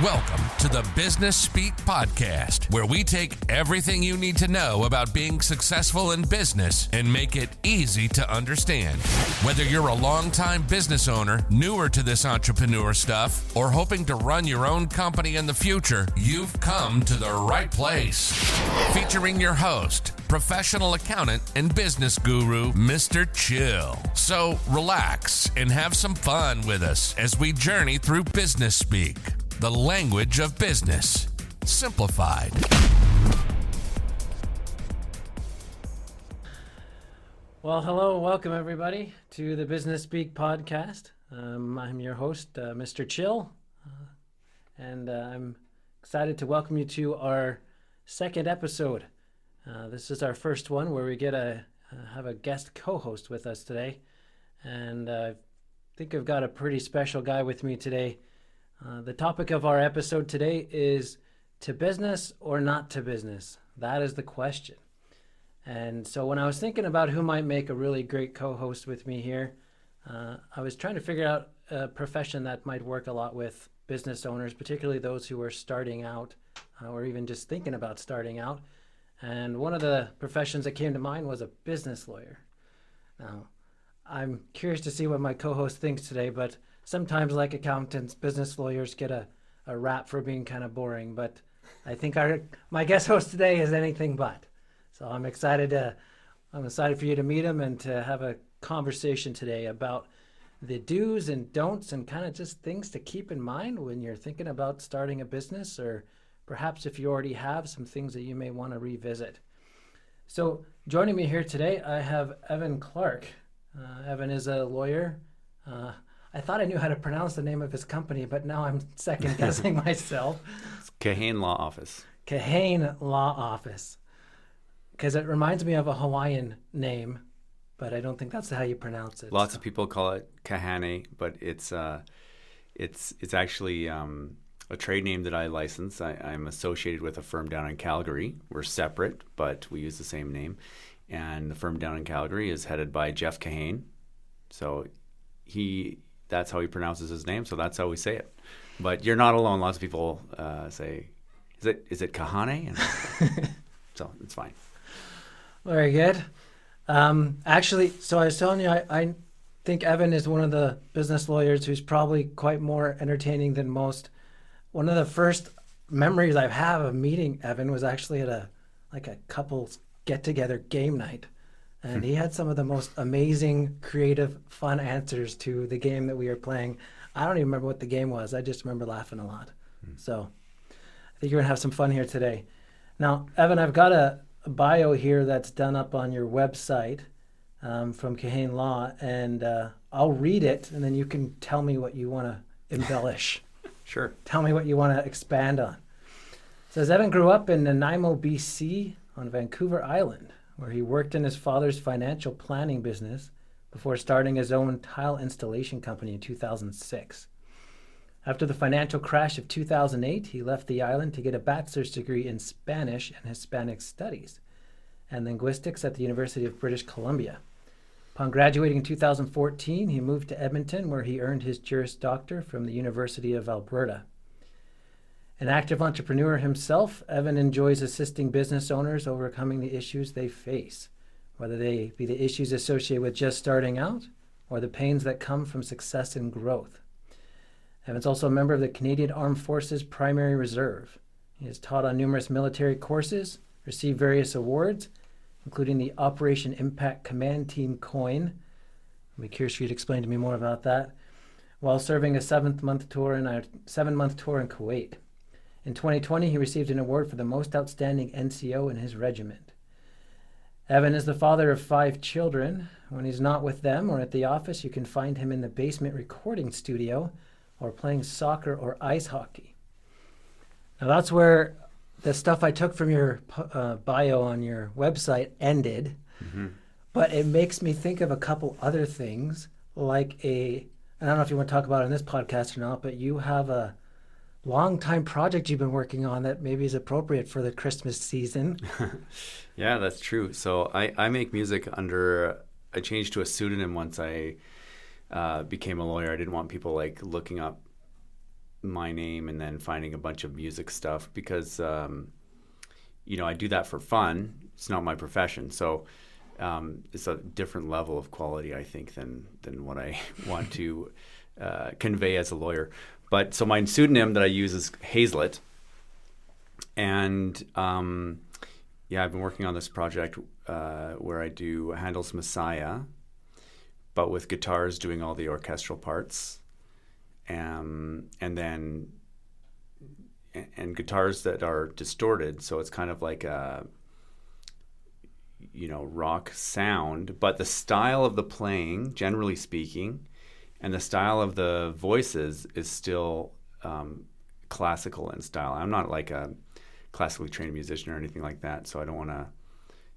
Welcome to the Business Speak Podcast, where we take everything you need to know about being successful in business and make it easy to understand. Whether you're a longtime business owner, newer to this entrepreneur stuff, or hoping to run your own company in the future, you've come to the right place. Featuring your host, professional accountant and business guru, Mr. Chill. So relax and have some fun with us as we journey through Business Speak, the language of business, simplified. Well, hello, welcome everybody to the Business Speak podcast. I'm your host, Mr. Chill, and I'm excited to welcome you to our second episode. This is our first one where we get have a guest co-host with us today, and I think I've got a pretty special guy with me today. The topic of our episode today is to business or not to business? That is the question. And so when I was thinking about who might make a really great co-host with me here, I was trying to figure out a profession that might work a lot with business owners, particularly those who are starting out or even just thinking about starting out. And one of the professions that came to mind was a business lawyer. Now, I'm curious to see what my co-host thinks today, but sometimes, like accountants, business lawyers get a rap for being kind of boring, but I think my guest host today is anything but. So I'm excited for you to meet him and to have a conversation today about the do's and don'ts and kind of just things to keep in mind when you're thinking about starting a business, or perhaps if you already have some things that you may want to revisit. So joining me here today, I have Evan Clarke. Evan is a lawyer. I thought I knew how to pronounce the name of his company, but now I'm second guessing myself. It's Kahane Law Office. Kahane Law Office. Because it reminds me of a Hawaiian name, but I don't think that's how you pronounce it. Lots of people call it Kahane, but it's actually a trade name that I license. I'm associated with a firm down in Calgary. We're separate, but we use the same name. And the firm down in Calgary is headed by Jeff Kahane. So that's how he pronounces his name, so that's how we say it. But you're not alone. Lots of people say, is it Kahane? So it's fine. Very good. Actually, so I was telling you, I think Evan is one of the business lawyers who's probably quite more entertaining than most. One of the first memories I have of meeting Evan was actually at a couple's get-together game night. And he had some of the most amazing, creative, fun answers to the game that we were playing. I don't even remember what the game was. I just remember laughing a lot. So I think you're going to have some fun here today. Now, Evan, I've got a bio here that's done up on your website from Kahane Law, and I'll read it, and then you can tell me what you want to embellish. Sure. Tell me what you want to expand on. It says, Evan grew up in Nanaimo, BC on Vancouver Island, where he worked in his father's financial planning business before starting his own tile installation company in 2006. After the financial crash of 2008, he left the island to get a bachelor's degree in Spanish and Hispanic Studies and Linguistics at the University of British Columbia. Upon graduating in 2014, he moved to Edmonton, where he earned his Juris Doctor from the University of Alberta. An active entrepreneur himself, Evan enjoys assisting business owners overcoming the issues they face, whether they be the issues associated with just starting out or the pains that come from success and growth. Evan's also a member of the Canadian Armed Forces Primary Reserve. He has taught on numerous military courses, received various awards, including the Operation Impact Command Team coin. I'll be curious for you to explain to me more about that, while serving a 7-month tour in Kuwait. In 2020, he received an award for the most outstanding NCO in his regiment. Evan is the father of 5 children. When he's not with them or at the office, you can find him in the basement recording studio or playing soccer or ice hockey. Now that's where the stuff I took from your bio on your website ended. Mm-hmm. But it makes me think of a couple other things, like I don't know if you want to talk about it in this podcast or not, but you have a long-time project you've been working on that maybe is appropriate for the Christmas season. Yeah, that's true. So I make music I changed to a pseudonym once I became a lawyer. I didn't want people looking up my name and then finding a bunch of music stuff because, I do that for fun. It's not my profession. So it's a different level of quality, I think, than what I want to convey as a lawyer. But so my pseudonym that I use is Hazlet. And I've been working on this project where I do Handel's Messiah, but with guitars doing all the orchestral parts. And guitars that are distorted, so it's kind of like a rock sound, but the style of the playing, generally speaking, and the style of the voices is still classical in style. I'm not like a classically trained musician or anything like that, so I don't want to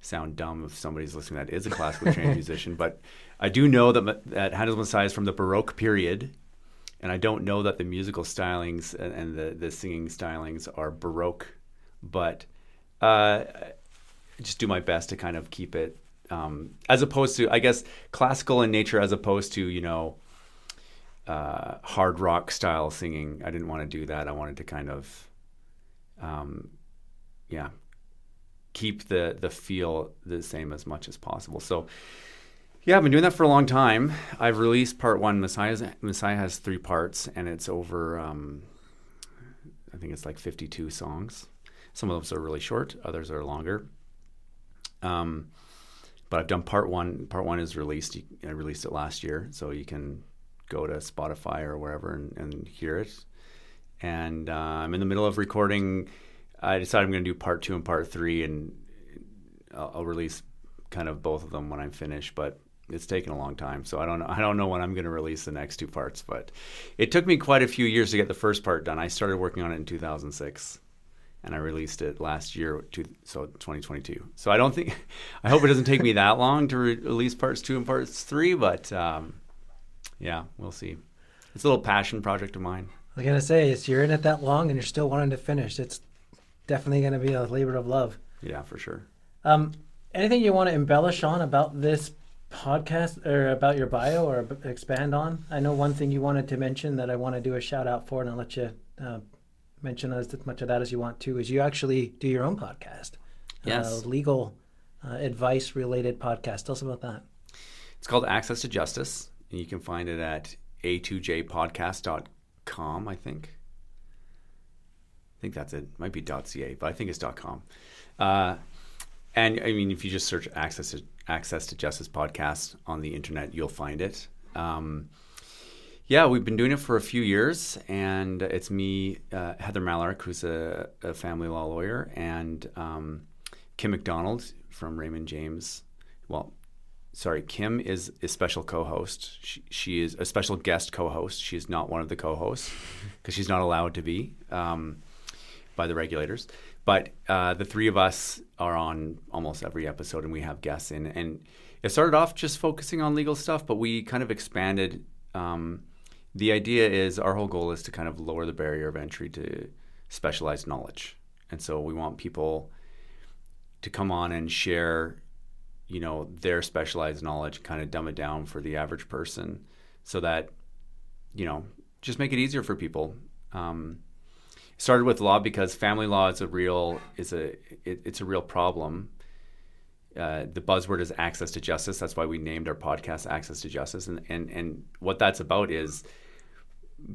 sound dumb if somebody's listening that is a classically trained musician, but I do know that Handel's Messiah is from the Baroque period. And I don't know that the musical stylings and the singing stylings are Baroque, but I just do my best to kind of keep it as opposed to, I guess, classical in nature as opposed to, hard rock style singing. I didn't want to do that. I wanted to kind of, keep the feel the same as much as possible. So, yeah, I've been doing that for a long time. I've released part one. Messiah has 3 parts, and it's over, I think it's like 52 songs. Some of those are really short. Others are longer. But I've done part one. Part one is released. I released it last year, so you can go to Spotify or wherever and hear it. And I'm in the middle of recording. I decided I'm going to do part 2 and part 3, and I'll release kind of both of them when I'm finished, but it's taken a long time, so I don't know when I'm going to release the next 2 parts, but it took me quite a few years to get the first part done. I started working on it in 2006, and I released it last year, so 2022. So I hope it doesn't take me that long to release parts 2 and parts 3, but we'll see. It's a little passion project of mine. I was going to say, you're in it that long and you're still wanting to finish. It's definitely going to be a labor of love. Yeah, for sure. Anything you want to embellish on about this podcast or about your bio or expand on? I know one thing you wanted to mention that I want to do a shout out for, and I'll let you mention as much of that as you want to, is you actually do your own podcast. Yes. Legal advice related podcast. Tell us about that. It's called Access to Justice, and you can find it at a2jpodcast.com, I think. I think that's it. It might be .ca, but I think it's .com. And I mean, if you just search Access to Justice podcast on the internet, you'll find it. We've been doing it for a few years, and it's me, Heather Mallark, who's a family law lawyer, and Kim McDonald from Raymond James. Kim is a special co-host. She is a special guest co-host. She is not one of the co-hosts because she's not allowed to be by the regulators. But the 3 of us are on almost every episode, and we have guests in. And it started off just focusing on legal stuff, but we kind of expanded. The idea is our whole goal is to kind of lower the barrier of entry to specialized knowledge. And so we want people to come on and share, their specialized knowledge, kind of dumb it down for the average person so that, just make it easier for people. Started with law because family law is a real problem. The buzzword is access to justice. That's why we named our podcast Access to Justice. And what that's about is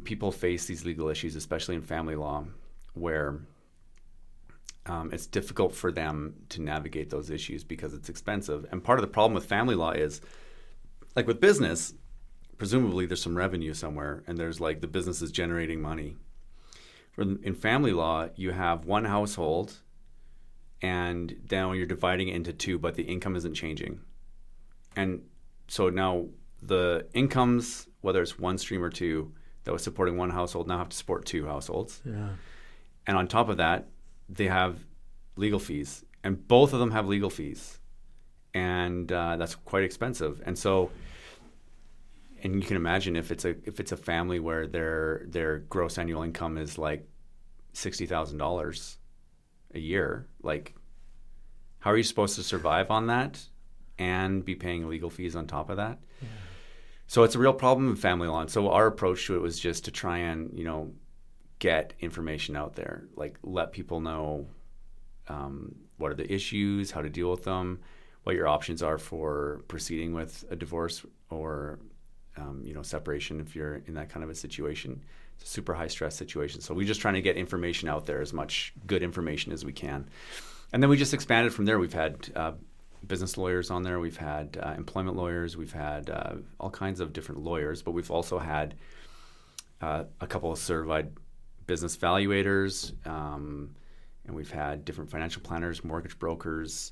people face these legal issues, especially in family law, where it's difficult for them to navigate those issues because it's expensive. And part of the problem with family law is, like with business, presumably there's some revenue somewhere, and there's like the business is generating money. In family law, you have one household, and now you're dividing it into 2, but the income isn't changing. And so now the incomes, whether it's one stream or 2, that was supporting one household now have to support 2 households. Yeah. And on top of that, they have legal fees, and both of them have legal fees, and that's quite expensive. And so, and you can imagine if it's a family where their gross annual income is like $60,000 a year, like how are you supposed to survive on that and be paying legal fees on top of that? Yeah. So it's a real problem in family law. And so our approach to it was just to try and get information out there, like let people know what are the issues, how to deal with them, what your options are for proceeding with a divorce or separation if you're in that kind of a situation. It's a super high stress situation. So we're just trying to get information out there, as much good information as we can. And then we just expanded from there. We've had business lawyers on there. We've had employment lawyers. We've had all kinds of different lawyers, but we've also had a couple of certified business valuators, and we've had different financial planners, mortgage brokers,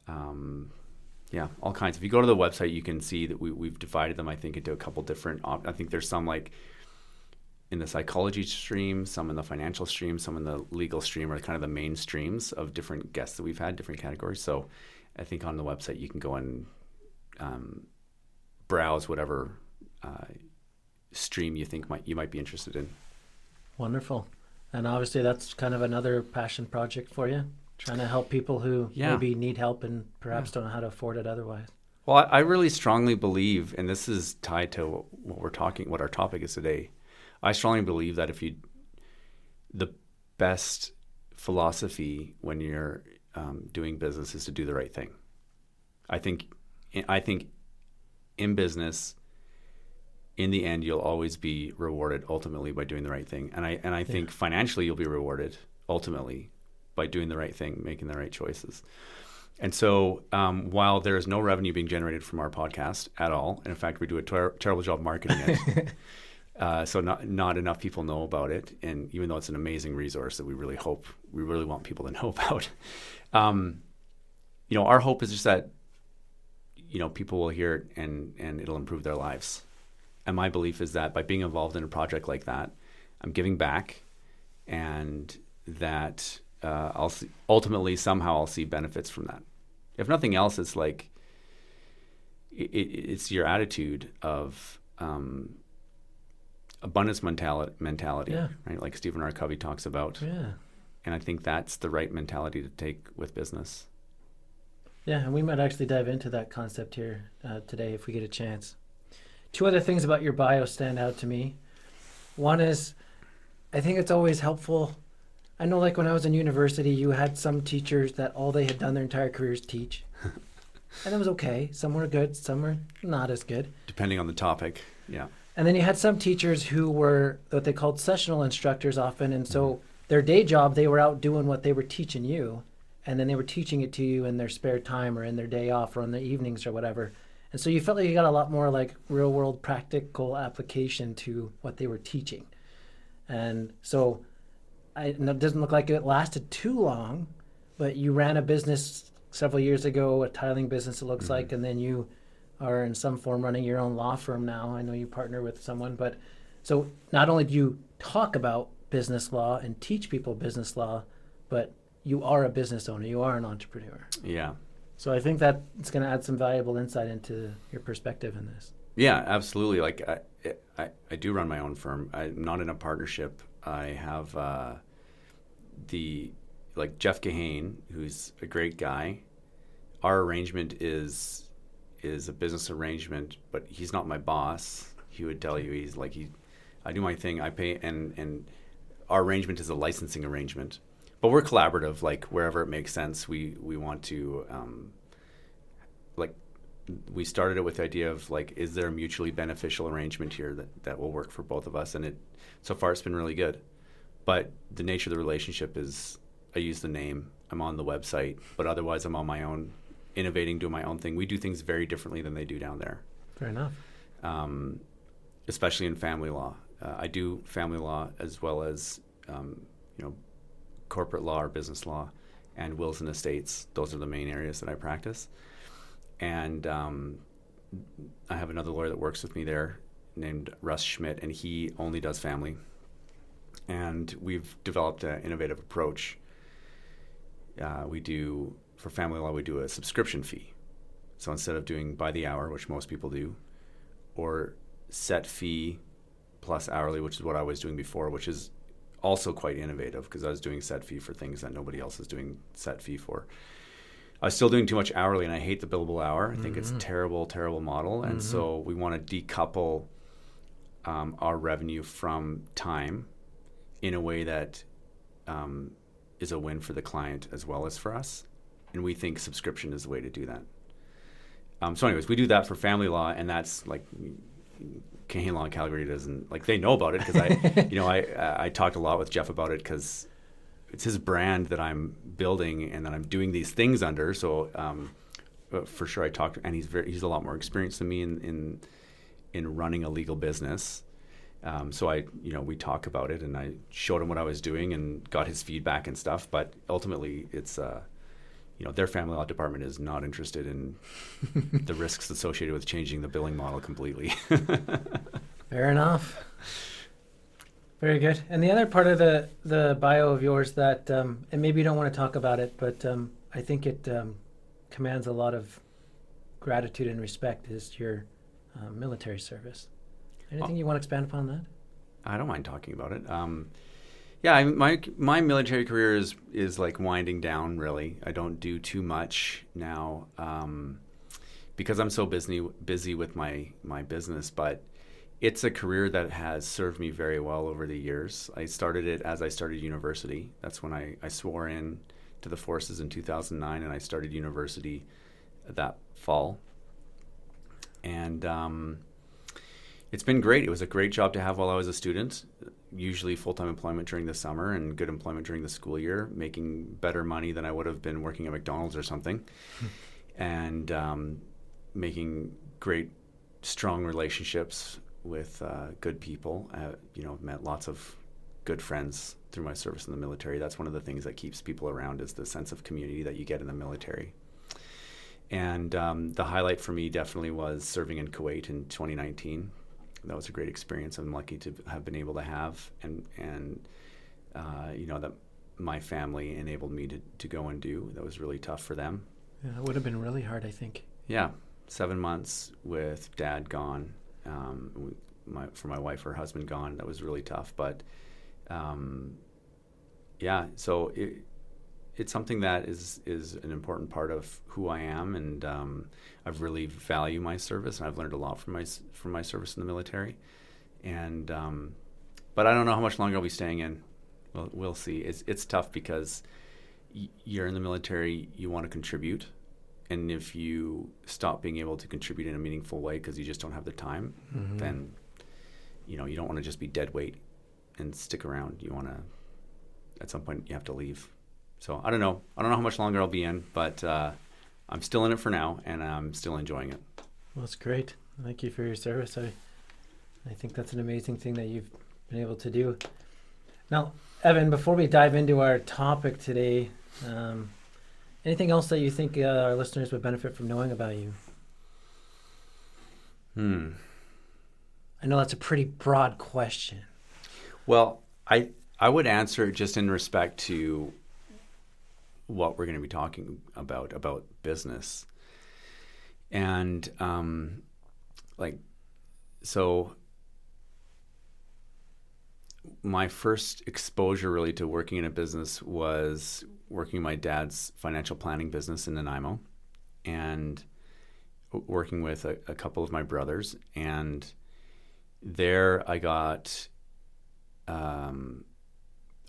all kinds. If you go to the website, you can see that we've divided them, I think, into a couple different I think there's some like in the psychology stream, some in the financial stream, some in the legal stream, are kind of the main streams of different guests that we've had, different categories. So I think on the website you can go and browse whatever stream you think you might be interested in. Wonderful. And obviously that's kind of another passion project for you, trying to help people who maybe need help and perhaps don't know how to afford it otherwise. Well, I really strongly believe, and this is tied to what our topic is today. I strongly believe that the best philosophy when you're doing business is to do the right thing. I think in business, in the end, you'll always be rewarded ultimately by doing the right thing. And I think financially you'll be rewarded ultimately by doing the right thing, making the right choices. And so while there is no revenue being generated from our podcast at all, and in fact, we do a terrible job marketing it, so not enough people know about it. And even though it's an amazing resource that we really want people to know about, our hope is just that, people will hear it and it'll improve their lives. And my belief is that by being involved in a project like that, I'm giving back, and that ultimately somehow I'll see benefits from that. If nothing else, it's like it's your attitude of abundance mentality, right? Like Stephen R. Covey talks about. Yeah. And I think that's the right mentality to take with business. Yeah, and we might actually dive into that concept here today if we get a chance. 2 other things about your bio stand out to me. One is, I think it's always helpful. I know, like when I was in university, you had some teachers that all they had done their entire career is teach. And it was okay. Some were good, some were not as good. Depending on the topic, yeah. And then you had some teachers who were what they called sessional instructors often. And so their day job, they were out doing what they were teaching you. And then they were teaching it to you in their spare time or in their day off or on their evenings or whatever. And so you felt like you got a lot more like real world practical application to what they were teaching. And so it doesn't look like it lasted too long, but you ran a business several years ago, a tiling business it looks like, and then you are in some form running your own law firm now. I know you partner with someone, but so not only do you talk about business law and teach people business law, but you are a business owner, you are an entrepreneur. Yeah. So I think that it's going to add some valuable insight into your perspective in this. Yeah, absolutely. Like I do run my own firm. I'm not in a partnership. I have Jeff Kahane, who's a great guy. Our arrangement is a business arrangement, but he's not my boss. He would tell you I do my thing. I pay, and our arrangement is a licensing arrangement. But we're collaborative, like wherever it makes sense. We want to, we started it with the idea of like, is there a mutually beneficial arrangement here that will work for both of us? And so far it's been really good. But the nature of the relationship is I use the name, I'm on the website, but otherwise I'm on my own, innovating, doing my own thing. We do things very differently than they do down there. Fair enough. Especially in family law. I do family law as well as, corporate law or business law and wills and estates. Those are the main areas that I practice. And I have another lawyer that works with me there named Russ Schmidt, and he only does family. And we've developed an innovative approach. For family law, we do a subscription fee. So instead of doing by the hour, which most people do, or set fee plus hourly, which is what I was doing before, which is also quite innovative because I was doing set fee for things that nobody else is doing set fee for. I was still doing too much hourly, and I hate the billable hour. I think it's a terrible, terrible model. And so we want to decouple our revenue from time in a way that is a win for the client as well as for us. And we think subscription is the way to do that. So anyways, we do that for family law, and that's like Kahane Law in Calgary doesn't, like, they know about it because I talked a lot with Jeff about it because it's his brand that I'm building and that I'm doing these things under. So for sure I talked, and he's a lot more experienced than me in running a legal business. So we talk about it, and I showed him what I was doing and got his feedback and stuff. But ultimately, it's their family law department is not interested in the risks associated with changing the billing model completely. Fair enough. Very good. And the other part of the bio of yours that, and maybe you don't want to talk about it, but I think it commands a lot of gratitude and respect, is your military service. Anything you want to expand upon that? I don't mind talking about it. My military career is like winding down, really. I don't do too much now because I'm so busy with my business, but it's a career that has served me very well over the years. I started it as I started university. That's when I swore in to the forces in 2009, and I started university that fall. And it's been great. It was a great job to have while I was a student, usually full-time employment during the summer and good employment during the school year, making better money than I would have been working at McDonald's or something, and making great, strong relationships with good people. Met lots of good friends through my service in the military. That's one of the things that keeps people around, is the sense of community that you get in the military. And the highlight for me definitely was serving in Kuwait in 2019. That was a great experience. I'm lucky to have been able to have, and that my family enabled me to go and do. That was really tough for them. Yeah, it would have been really hard, I think. Yeah, 7 months with Dad gone, for my wife, her husband gone. That was really tough. But so it's something that is an important part of who I am, and I've really valued my service, and I've learned a lot from my service in the military. And but I don't know how much longer I'll be staying in. We'll see. It's tough because you're in the military, you want to contribute, and if you stop being able to contribute in a meaningful way because you just don't have the time, then you don't want to just be dead weight and stick around. You want to, at some point, you have to leave. So I don't know how much longer I'll be in, but I'm still in it for now, and I'm still enjoying it. Well, that's great. Thank you for your service. I think that's an amazing thing that you've been able to do. Now, Evan, before we dive into our topic today, anything else that you think our listeners would benefit from knowing about you? I know that's a pretty broad question. Well, I would answer it just in respect to what we're going to be talking about business. And so my first exposure really to working in a business was working in my dad's financial planning business in Nanaimo, and working with a couple of my brothers. And there I got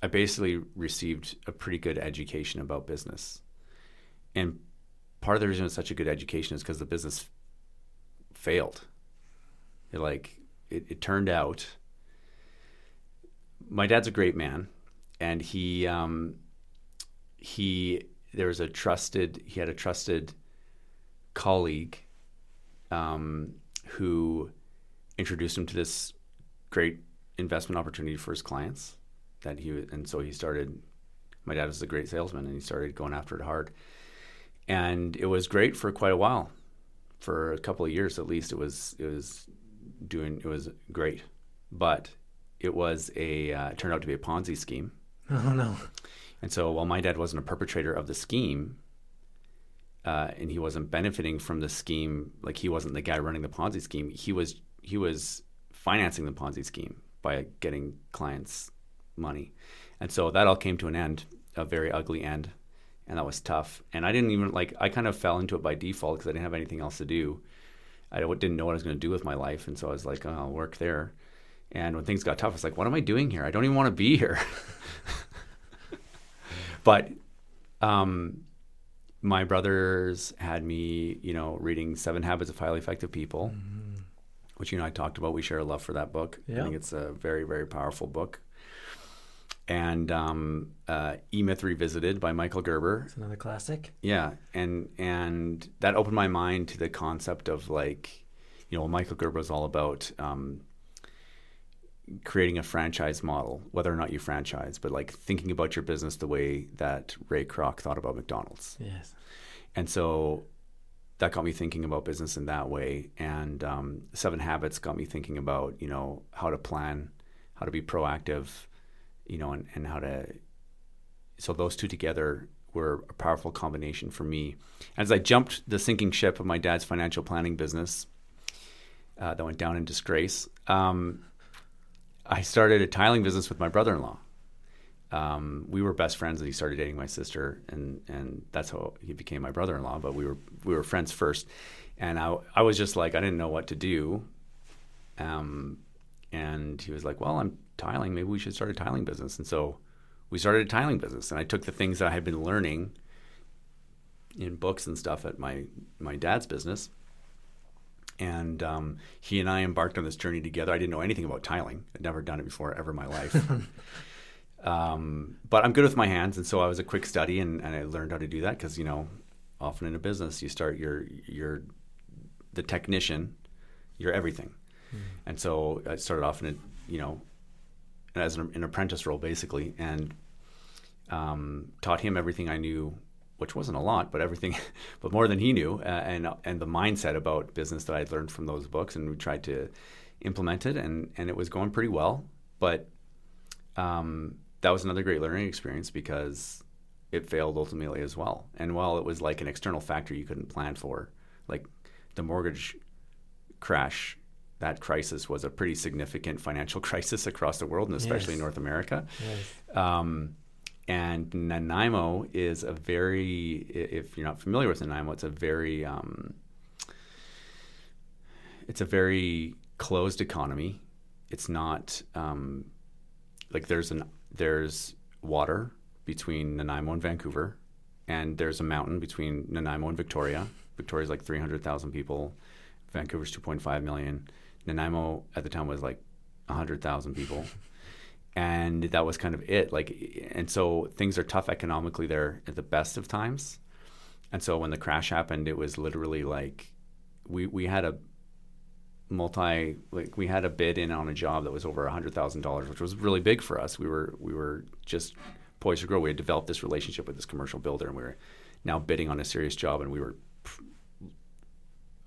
I basically received a pretty good education about business. And part of the reason it's such a good education is because the business failed. It turned out, my dad's a great man, and he had a trusted colleague who introduced him to this great investment opportunity for his clients. So he started. My dad was a great salesman, and he started going after it hard. And it was great for quite a while, for a couple of years at least. It was great, but it turned out to be a Ponzi scheme. Oh no! And so while my dad wasn't a perpetrator of the scheme, and he wasn't benefiting from the scheme, like he wasn't the guy running the Ponzi scheme, he was financing the Ponzi scheme by getting clients money. And so that all came to an end, a very ugly end, and that was tough. And I didn't even I kind of fell into it by default because I didn't have anything else to do. I didn't know what I was going to do with my life, and so I was like, oh, I'll work there. And when things got tough, I was like, what am I doing here? I don't even want to be here. But my brothers had me, reading 7 Habits of Highly Effective People, which, I talked about. We share a love for that book. Yeah. I think it's a very, very powerful book. And E-Myth Revisited by Michael Gerber. It's another classic. Yeah. And that opened my mind to the concept of Michael Gerber was all about creating a franchise model, whether or not you franchise, but thinking about your business the way that Ray Kroc thought about McDonald's. Yes. And so that got me thinking about business in that way. And 7 Habits got me thinking about, how to plan, how to be proactive, and how to, so those two together were a powerful combination for me. As I jumped the sinking ship of my dad's financial planning business that went down in disgrace, I started a tiling business with my brother-in-law. We were best friends, and he started dating my sister, and that's how he became my brother-in-law. But we were friends first, and I was just I didn't know what to do. And he was like, "Well, I'm tiling. Maybe we should start a tiling business." And so we started a tiling business, and I took the things that I had been learning in books and stuff at my dad's business. And he and I embarked on this journey together. I didn't know anything about tiling. I'd never done it before ever in my life. But I'm good with my hands, and so I was a quick study, and I learned how to do that because, often in a business, you start you're the technician, you're everything. And so I started off as an apprentice role, basically, and taught him everything I knew, which wasn't a lot, but everything, but more than he knew, and the mindset about business that I'd learned from those books, and we tried to implement it, and it was going pretty well. But that was another great learning experience because it failed ultimately as well. And while it was an external factor you couldn't plan for, like the mortgage crash, that crisis was a pretty significant financial crisis across the world, and especially in North America. Yes. And Nanaimo is a very, if you're not familiar with Nanaimo, it's a very closed economy. It's not there's water between Nanaimo and Vancouver, and there's a mountain between Nanaimo and Victoria. Victoria's 300,000 people. Vancouver's 2.5 million. Nanaimo at the time was 100,000 people. And that was kind of it. And so things are tough economically there at the best of times. And so when the crash happened, it was literally we had a we had a bid in on a job that was over $100,000, which was really big for us. We were just poised to grow. We had developed this relationship with this commercial builder, and we were now bidding on a serious job. And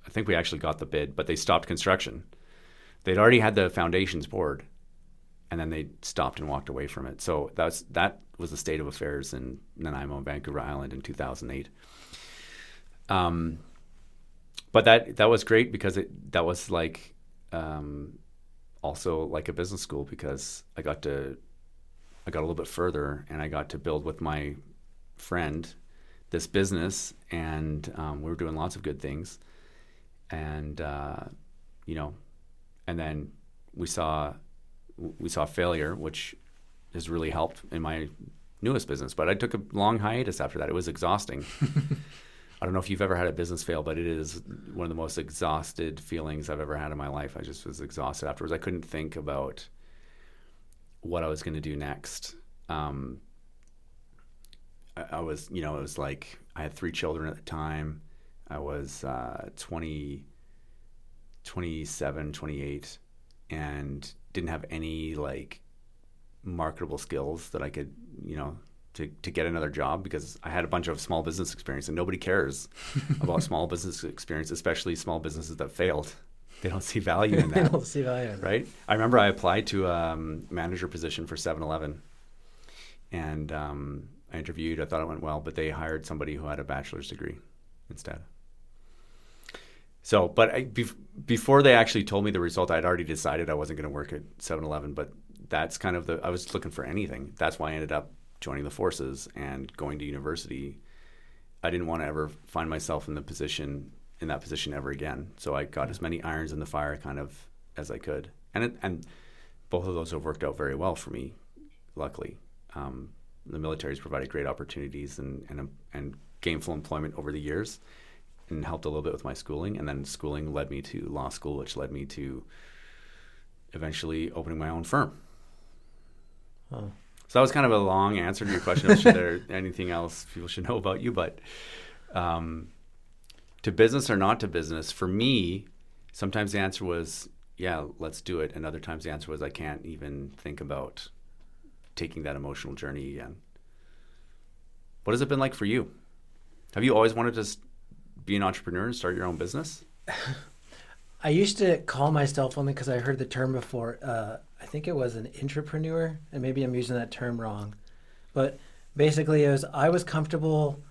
I think we actually got the bid, but they stopped construction. They'd already had the foundations poured, and then they stopped and walked away from it. So that was the state of affairs in Nanaimo and Vancouver Island in 2008. But that was great because that was also like a business school, because I got a little bit further, and I got to build with my friend this business, and we were doing lots of good things, and and then we saw failure, which has really helped in my newest business. But I took a long hiatus after that. It was exhausting. I don't know if you've ever had a business fail, but it is one of the most exhausted feelings I've ever had in my life. I just was exhausted afterwards. I couldn't think about what I was going to do next. I was, it was I had 3 children at the time. I was 27, 28, and didn't have any marketable skills that I could, to get another job, because I had a bunch of small business experience, and nobody cares about small business experience, especially small businesses that failed. They don't see value in that. They don't see value in that. Right? I remember I applied to a manager position for 7-Eleven, and I interviewed. I thought it went well, but they hired somebody who had a bachelor's degree instead. So, but before they actually told me the result, I'd already decided I wasn't going to work at 7-Eleven, but that's kind of I was looking for anything. That's why I ended up joining the forces and going to university. I didn't want to ever find myself in that position ever again. So I got as many irons in the fire kind of as I could. And both of those have worked out very well for me, luckily. The military's provided great opportunities and gainful employment over the years, and helped a little bit with my schooling. And then schooling led me to law school, which led me to eventually opening my own firm. Oh. So that was kind of a long answer to your question of should there anything else people should know about you. But to business or not to business, for me, sometimes the answer was, yeah, let's do it. And other times the answer was, I can't even think about taking that emotional journey again. What has it been like for you? Have you always wanted to be an entrepreneur and start your own business? I used to call myself, only because I heard the term before, I think it was an entrepreneur, and maybe I'm using that term wrong. But basically, I was comfortable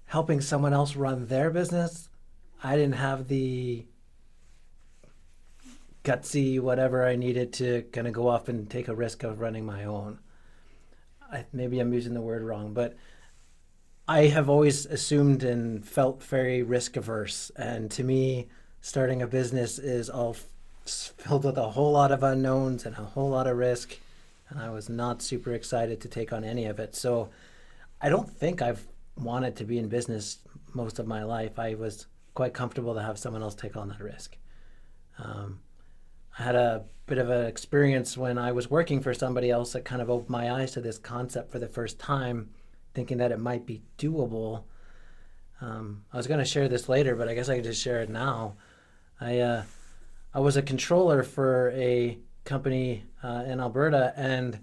helping someone else run their business. I didn't have the gutsy whatever I needed to kind of go off and take a risk of running my own. Maybe I'm using the word wrong, but I have always assumed and felt very risk averse. And to me, starting a business is all filled with a whole lot of unknowns and a whole lot of risk. And I was not super excited to take on any of it. So I don't think I've wanted to be in business most of my life. I was quite comfortable to have someone else take on that risk. I had a bit of an experience when I was working for somebody else that kind of opened my eyes to this concept for the first time, thinking that it might be doable. I was going to share this later, but I guess I could just share it now. I was a controller for a company in Alberta, and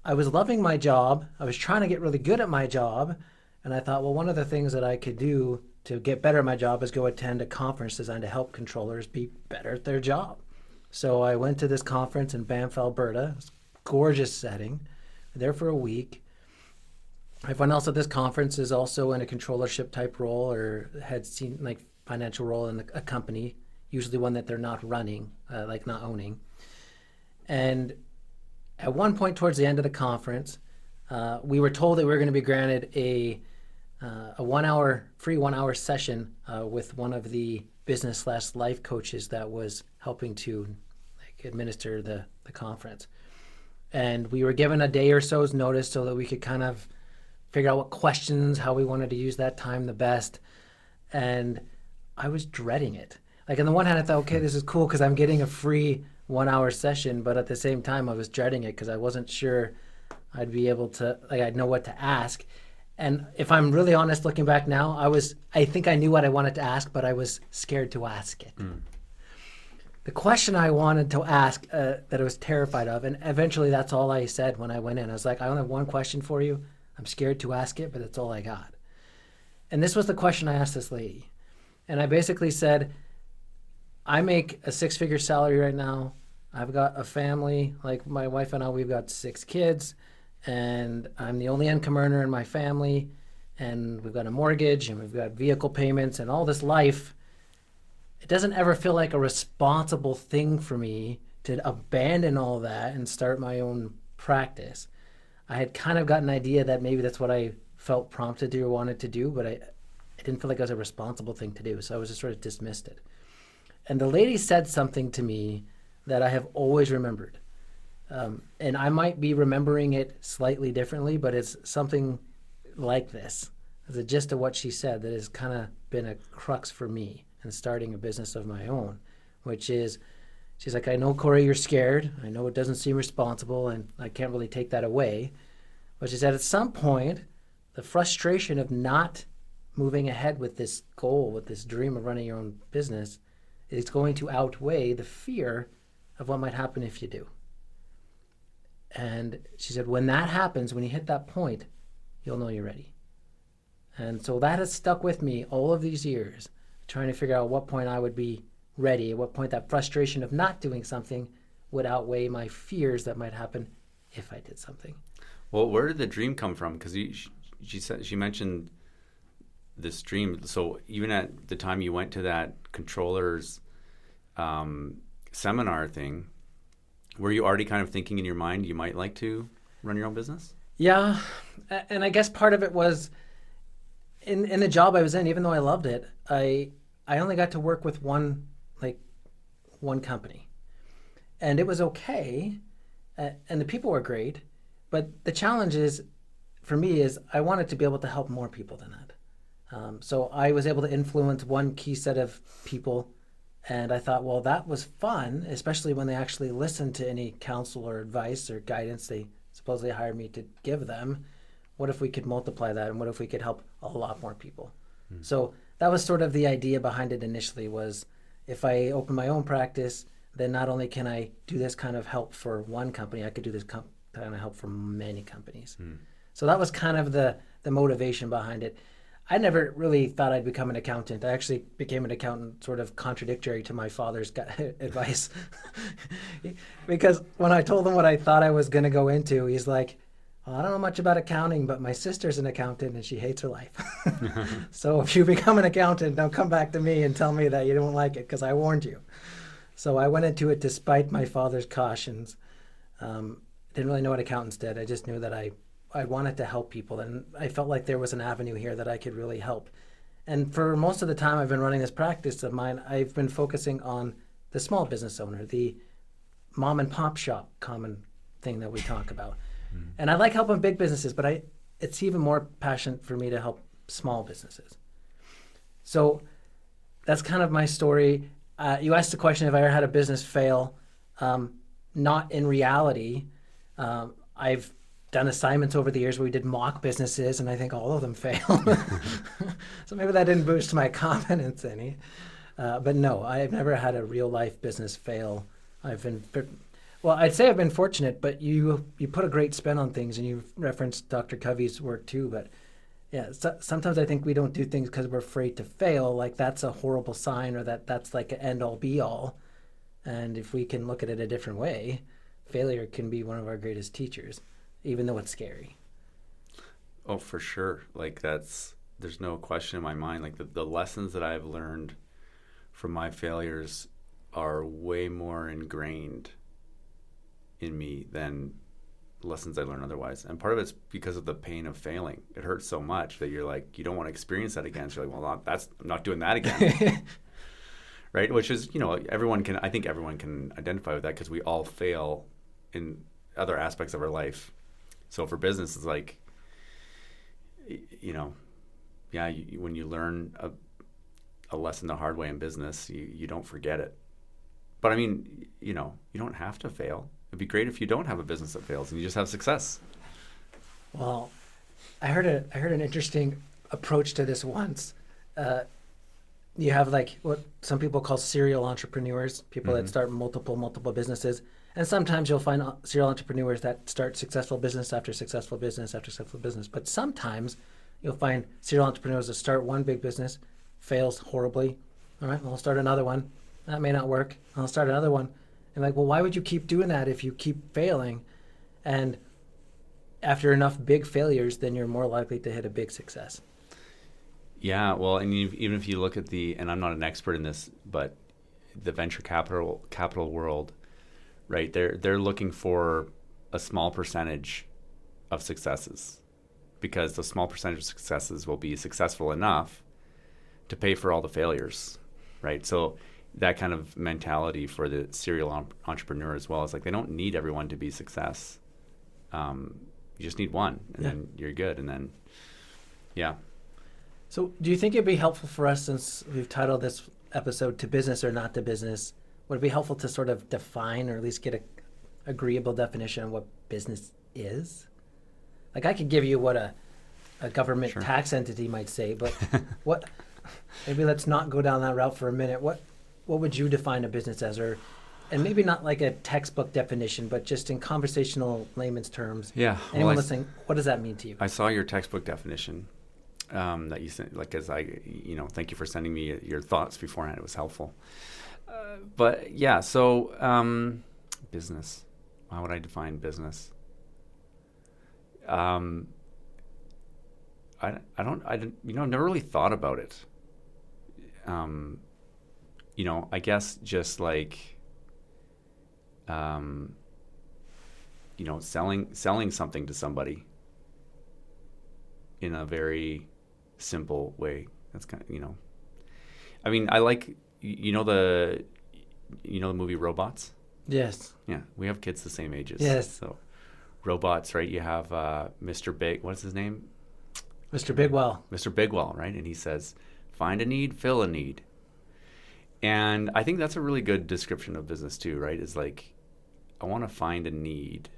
I was loving my job. I was trying to get really good at my job, and I thought, well, one of the things that I could do to get better at my job is go attend a conference designed to help controllers be better at their job. So I went to this conference in Banff, Alberta. It was a gorgeous setting. There for a week. Everyone else at this conference is also in a controllership type role or had seen like financial role in a company, usually one that they're not running, like not owning. And at one point towards the end of the conference, we were told that we were going to be granted a free 1 hour session with one of the business/life coaches that was helping to administer the conference. And we were given a day or so's notice so that we could kind of figure out what questions, how we wanted to use that time the best. And I was dreading it. Like on the one hand, I thought, okay, this is cool because I'm getting a free 1 hour session. But at the same time, I was dreading it because I wasn't sure I'd be able to, I'd know what to ask. And if I'm really honest, looking back now, I think I knew what I wanted to ask, but I was scared to ask it. The question I wanted to ask that I was terrified of, and eventually that's all I said when I went in. I was like, I only have one question for you. I'm scared to ask it, but that's all I got. And this was the question I asked this lady. And I basically said, I make a 6-figure salary right now. I've got a family, like my wife and I, we've got 6 kids, and I'm the only income earner in my family, and we've got a mortgage, and we've got vehicle payments, and all this life. It doesn't ever feel like a responsible thing for me to abandon all that and start my own practice. I had kind of got an idea that maybe that's what I felt prompted to or wanted to do, but I didn't feel like it was a responsible thing to do, so I was just sort of dismissed it. And the lady said something to me that I have always remembered. And I might be remembering it slightly differently, but it's something like this. The gist of what she said that has kind of been a crux for me in starting a business of my own, which is, she's like, I know, Corey, you're scared. I know it doesn't seem responsible, and I can't really take that away. But she said at some point, the frustration of not moving ahead with this goal, with this dream of running your own business, is going to outweigh the fear of what might happen if you do. And she said, when that happens, when you hit that point, you'll know you're ready. And so that has stuck with me all of these years, trying to figure out what point I would be ready, at what point that frustration of not doing something would outweigh my fears that might happen if I did something. Well, where did the dream come from? Because she mentioned this dream. So even at the time you went to that controller's seminar thing, were you already kind of thinking in your mind you might like to run your own business? Yeah. And I guess part of it was in the job I was in, even though I loved it, I only got to work with one company. And it was okay. And the people were great. But the challenge is, for me, is I wanted to be able to help more people than that. So I was able to influence one key set of people. And I thought, well, that was fun, especially when they actually listened to any counsel or advice or guidance they supposedly hired me to give them. What if we could multiply that, and what if we could help a lot more people? So that was sort of the idea behind it initially, was if I open my own practice, then not only can I do this kind of help for one company, I could do this kind of help for many companies. So that was kind of the motivation behind it. I never really thought I'd become an accountant. I actually became an accountant sort of contradictory to my father's advice. Because when I told him what I thought I was going to go into, he's like, well, I don't know much about accounting, but my sister's an accountant and she hates her life. So if you become an accountant, don't come back to me and tell me that you don't like it, because I warned you. So I went into it despite my father's cautions. Didn't really know what accountants did. I just knew that I wanted to help people, and I felt like there was an avenue here that I could really help. And for most of the time I've been running this practice of mine, I've been focusing on the small business owner, the mom and pop shop common thing that we talk about. And I like helping big businesses, but it's even more passionate for me to help small businesses. So that's kind of my story. You asked the question if I ever had a business fail. Not in reality. I've done assignments over the years where we did mock businesses, and I think all of them failed. So maybe that didn't boost my confidence any. But no, I've never had a real life business fail. I'd say I've been fortunate, but you put a great spin on things, and you referenced Dr. Covey's work too. But yeah, sometimes I think we don't do things because we're afraid to fail. Like that's a horrible sign, or that's like an end all be all. And if we can look at it a different way, failure can be one of our greatest teachers, even though it's scary. Oh, for sure. Like there's no question in my mind. Like the lessons that I've learned from my failures are way more ingrained in me than lessons I learned otherwise. And part of it's because of the pain of failing. It hurts so much that you're like, you don't want to experience that again. So you're like, well, I'm not doing that again. Right? Which is, I think everyone can identify with that, because we all fail in other aspects of our life. So for business, it's like, when you learn a lesson the hard way in business, you don't forget it. But I mean, you don't have to fail. It'd be great if you don't have a business that fails and you just have success. Well, I heard an interesting approach to this once. You have like what some people call serial entrepreneurs, people that start multiple businesses. And sometimes you'll find serial entrepreneurs that start successful business after successful business after successful business. But sometimes you'll find serial entrepreneurs that start one big business, fails horribly. All right, well, I'll start another one. That may not work. I'll start another one. And like, well, why would you keep doing that if you keep failing? And after enough big failures, then you're more likely to hit a big success. Yeah, well, and even if you look at and I'm not an expert in this, but the venture capital world, right? They're looking for a small percentage of successes, because the small percentage of successes will be successful enough to pay for all the failures, right? So that kind of mentality for the serial entrepreneur as well is like, they don't need everyone to be success. You just need one, and then you're good. And then, yeah. So do you think it'd be helpful for us, since we've titled this episode "To Business or Not to Business," would it be helpful to sort of define, or at least get an agreeable definition of what business is? Like I could give you what a government tax entity might say, but maybe let's not go down that route for a minute. What would you define a business as? And maybe not like a textbook definition, but just in conversational layman's terms. Yeah. Anyone listening, what does that mean to you? I saw your textbook definition that you sent, like, as thank you for sending me your thoughts beforehand. It was helpful. But yeah, so business. How would I define business? I've never really thought about it. I guess just like, selling something to somebody in a very simple way. That's kind of, I mean, I like, the movie Robots. Yes. Yeah, we have kids the same ages. Yes. So robots, right? You have Mr. Big, what's his name? Mr. Bigwell. Mr. Bigwell, right? And he says, find a need, fill a need. And I think that's a really good description of business too, right? Is like, I want to find a need,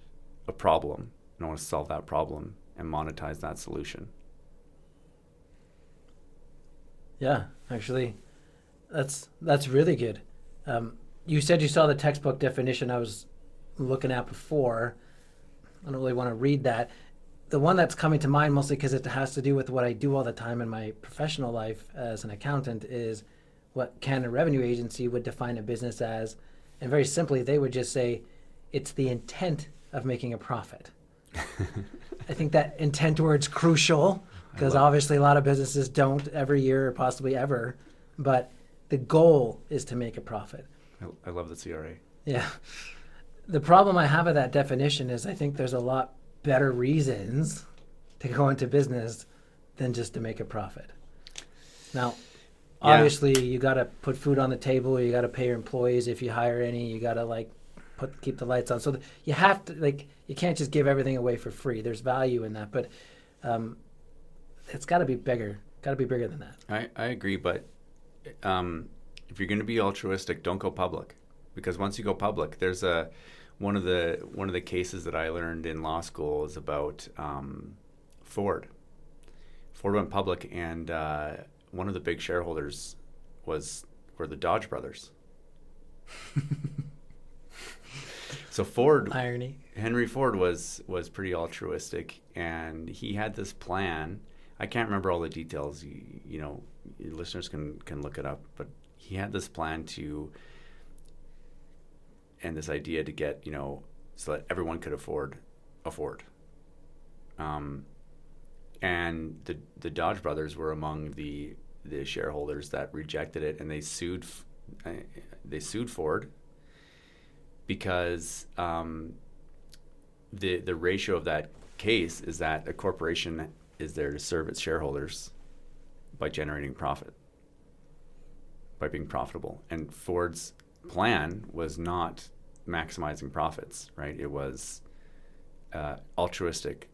a problem, and I want to solve that problem and monetize that solution. Yeah, actually, that's really good. You said you saw the textbook definition I was looking at before. I don't really want to read that. The one that's coming to mind, mostly because it has to do with what I do all the time in my professional life as an accountant, is what Canada Revenue Agency would define a business as. And very simply, they would just say, it's the intent of making a profit. I think that intent word's crucial, because obviously a lot of businesses don't every year or possibly ever. But the goal is to make a profit. I love the CRA. Yeah. The problem I have with that definition is I think there's a lot better reasons to go into business than just to make a profit. Now, obviously, you got to put food on the table. You got to pay your employees if you hire any. You got to keep the lights on. So you have to you can't just give everything away for free. There's value in that, but it's got to be bigger. Got to be bigger than that. I agree, but if you're going to be altruistic, don't go public, because once you go public, there's one of the cases that I learned in law school is about Ford. Ford went public, and one of the big shareholders were the Dodge brothers. So Ford, irony. Henry Ford was pretty altruistic, and he had this plan. I can't remember all the details. You know, listeners can look it up, but he had this plan and this idea to get, so that everyone could afford. And the Dodge brothers were among the shareholders that rejected it, and they sued Ford because the ratio of that case is that a corporation is there to serve its shareholders by generating profit, by being profitable. And Ford's plan was not maximizing profits, right? It was altruistic.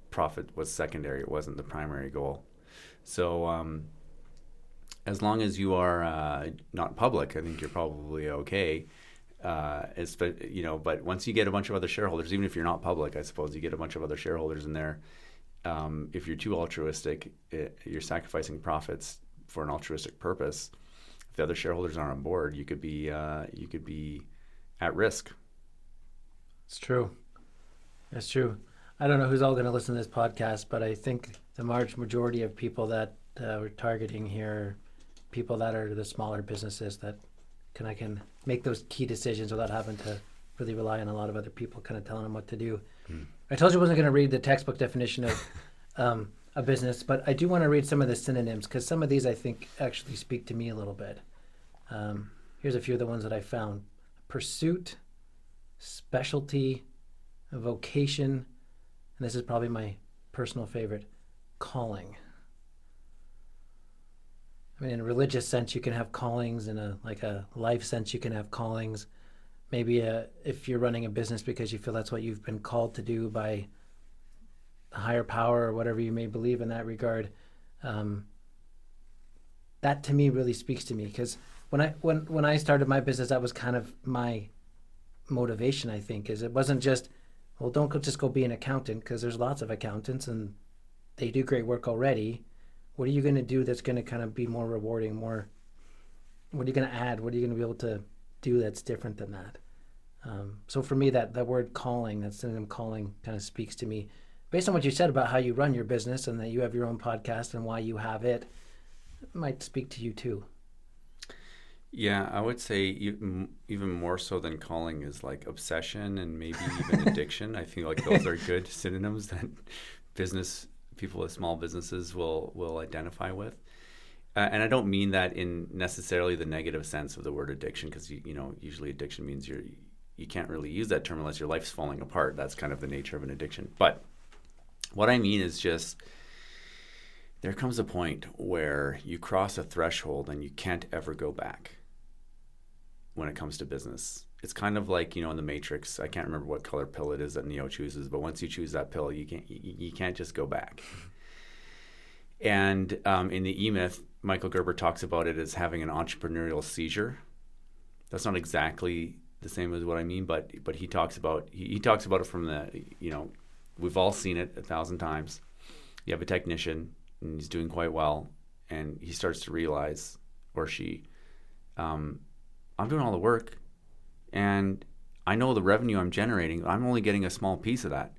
Profit was secondary. It wasn't the primary goal. So as long as you are not public, I think you're probably okay. But once you get a bunch of other shareholders, even if you're not public, I suppose you get a bunch of other shareholders in there. If you're too altruistic, you're sacrificing profits for an altruistic purpose. If the other shareholders aren't on board, you could be at risk. It's true. That's true. I don't know who's all going to listen to this podcast, but I think the large majority of people that we're targeting here are people that are the smaller businesses that can make those key decisions without having to really rely on a lot of other people kind of telling them what to do. I told you I wasn't going to read the textbook definition of a business, but I do want to read some of the synonyms, because some of these I think actually speak to me a little bit. Here's a few of the ones that I found. Pursuit, specialty, vocation, and this is probably my personal favorite, calling. I mean, in a religious sense, you can have callings. In a life sense, you can have callings. Maybe if you're running a business because you feel that's what you've been called to do by a higher power or whatever you may believe in that regard. That to me really speaks to me, because when I started my business, that was kind of my motivation. I think is it wasn't just, well, don't just go be an accountant, because there's lots of accountants and they do great work already. What are you going to do that's going to kind of be more rewarding? What are you going to add? What are you going to be able to do that's different than that? So for me, that word calling, that synonym calling, kind of speaks to me. Based on what you said about how you run your business and that you have your own podcast and why you have it might speak to you too. Yeah, I would say even more so than calling is like obsession and maybe even addiction. I feel like those are good synonyms that people with small businesses will identify with. And I don't mean that in necessarily the negative sense of the word addiction, because usually addiction means you can't really use that term unless your life's falling apart. That's kind of the nature of an addiction. But what I mean is just there comes a point where you cross a threshold and you can't ever go back when it comes to business. it's kind of like, in the Matrix. I can't remember what color pill it is that Neo chooses, but once you choose that pill, you can't just go back. And in the E-Myth, Michael Gerber talks about it as having an entrepreneurial seizure. That's not exactly the same as what I mean, but he talks about it from the, we've all seen it 1,000 times. You have a technician and he's doing quite well, and he starts to realize, or she, I'm doing all the work, and I know the revenue I'm generating. I'm only getting a small piece of that.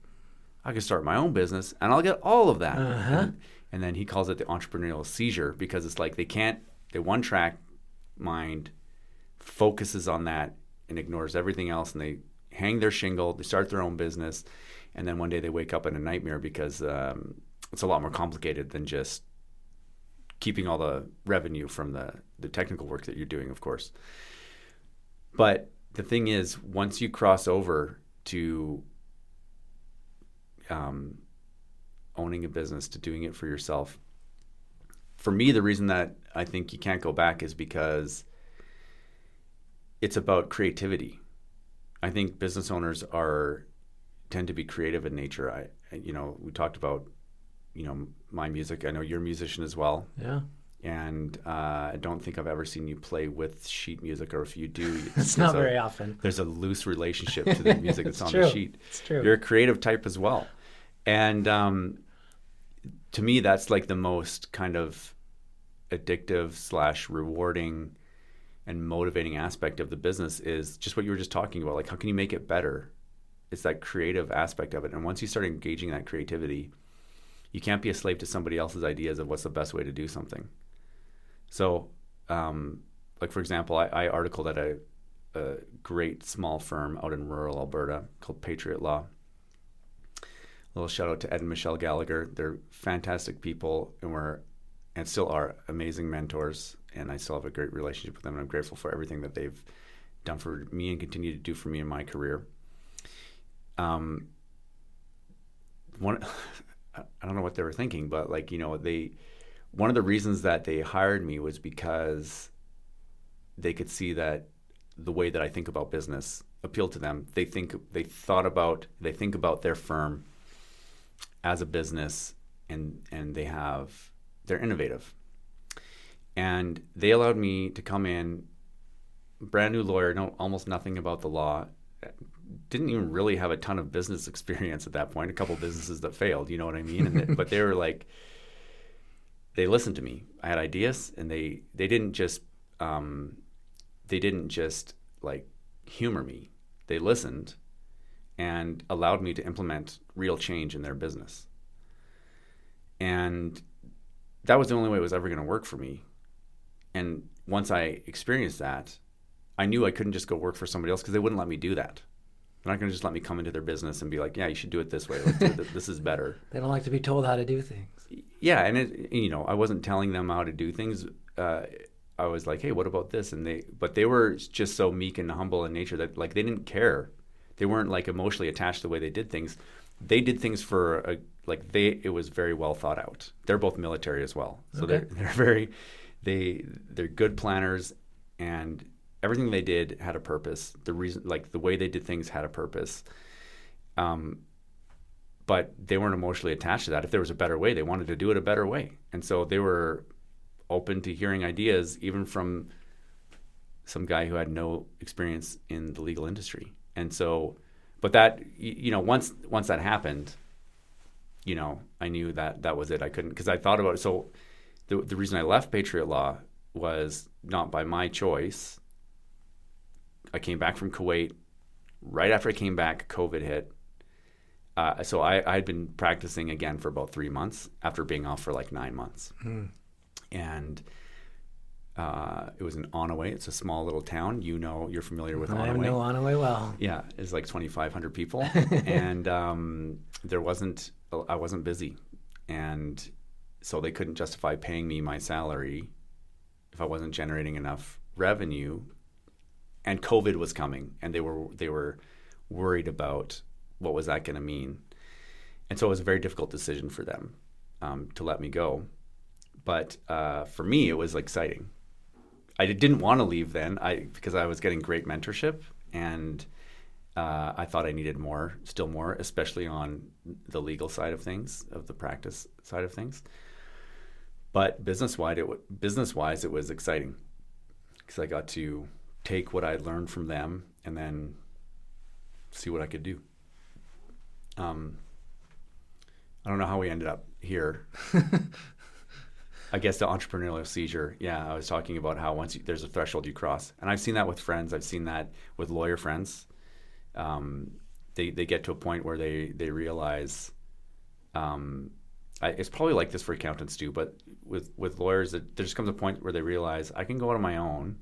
I can start my own business, and I'll get all of that. And then he calls it the entrepreneurial seizure, because it's like the one-track mind focuses on that and ignores everything else, and they hang their shingle, they start their own business, and then one day they wake up in a nightmare because it's a lot more complicated than just keeping all the revenue from the technical work that you're doing, of course. But the thing is, once you cross over to owning a business, to doing it for yourself, for me, the reason that I think you can't go back is because it's about creativity. I think business owners tend to be creative in nature. We talked about, my music. I know you're a musician as well. Yeah. And I don't think I've ever seen you play with sheet music, or if you do, it's not very often. There's a loose relationship to the music that's on true. the sheet. It's true. You're a creative type as well. And to me, that's like the most kind of addictive / rewarding and motivating aspect of the business, is just what you were just talking about. Like, how can you make it better? It's that creative aspect of it. And once you start engaging that creativity, you can't be a slave to somebody else's ideas of what's the best way to do something. So, like, for example, I articled at a great small firm out in rural Alberta called Patriot Law. A little shout out to Ed and Michelle Gallagher. They're fantastic people, and still are amazing mentors. And I still have a great relationship with them, and I'm grateful for everything that they've done for me and continue to do for me in my career. I don't know what they were thinking, but one of the reasons that they hired me was because they could see that the way that I think about business appealed to them. They think about their firm as a business, and they're innovative. And they allowed me to come in, brand new lawyer, know almost nothing about the law, didn't even really have a ton of business experience at that point, a couple businesses that failed, you know what I mean? But they were like, they listened to me. I had ideas, and they didn't just like humor me. They listened and allowed me to implement real change in their business. And that was the only way it was ever going to work for me. And once I experienced that, I knew I couldn't just go work for somebody else, because they wouldn't let me do that. They're not going to just let me come into their business and be like, yeah, you should do it this way. Let's do it. This is better. They don't like to be told how to do things. Yeah, and I wasn't telling them how to do things. I was like, hey, what about this? But they were just so meek and humble in nature that, like, they didn't care. They weren't like emotionally attached to the way they did things. They did things it was very well thought out. They're both military as well, so okay. They're good planners, and everything they did had a purpose. The way they did things had a purpose. But they weren't emotionally attached to that. If there was a better way, they wanted to do it a better way. And so they were open to hearing ideas, even from some guy who had no experience in the legal industry. And so, but that, once that happened, I knew that was it. I couldn't, because I thought about it. So the reason I left Patriot Law was not by my choice. I came back from Kuwait. Right after I came back, COVID hit. So I had been practicing again for about 3 months after being off for like 9 months. And it was in Onaway. It's a small little town. You're familiar with Onaway. I know Onaway well. Yeah, it's like 2,500 people. And I wasn't busy. And so they couldn't justify paying me my salary if I wasn't generating enough revenue. And COVID was coming, and they were worried about what was that going to mean. And so it was a very difficult decision for them to let me go. But for me, it was exciting. I didn't want to leave then because I was getting great mentorship, And I thought I needed still more, especially on the legal side of things, of the practice side of things. But business-wise, it was exciting because I got to take what I learned from them and then see what I could do. I don't know how we ended up here. I guess the entrepreneurial seizure. Yeah, I was talking about how once there's a threshold you cross, and I've seen that with friends. I've seen that with lawyer friends. They get to a point where they realize. It's probably like this for accountants too, but with lawyers, there just comes a point where they realize I can go out on my own,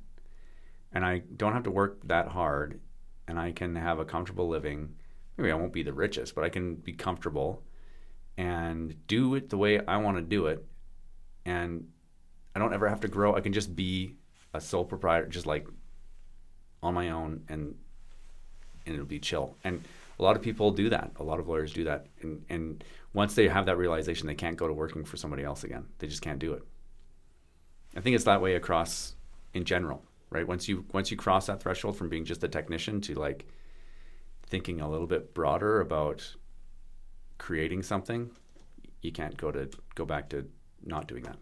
and I don't have to work that hard, and I can have a comfortable living. Maybe I won't be the richest, but I can be comfortable and do it the way I want to do it. And I don't ever have to grow. I can just be a sole proprietor, just like on my own, and it'll be chill. And a lot of people do that. A lot of lawyers do that. And once they have that realization, they can't go to working for somebody else again. They just can't do it. I think it's that way across in general, right? Once you cross that threshold from being just a technician to like thinking a little bit broader about creating something, you can't go back to not doing that.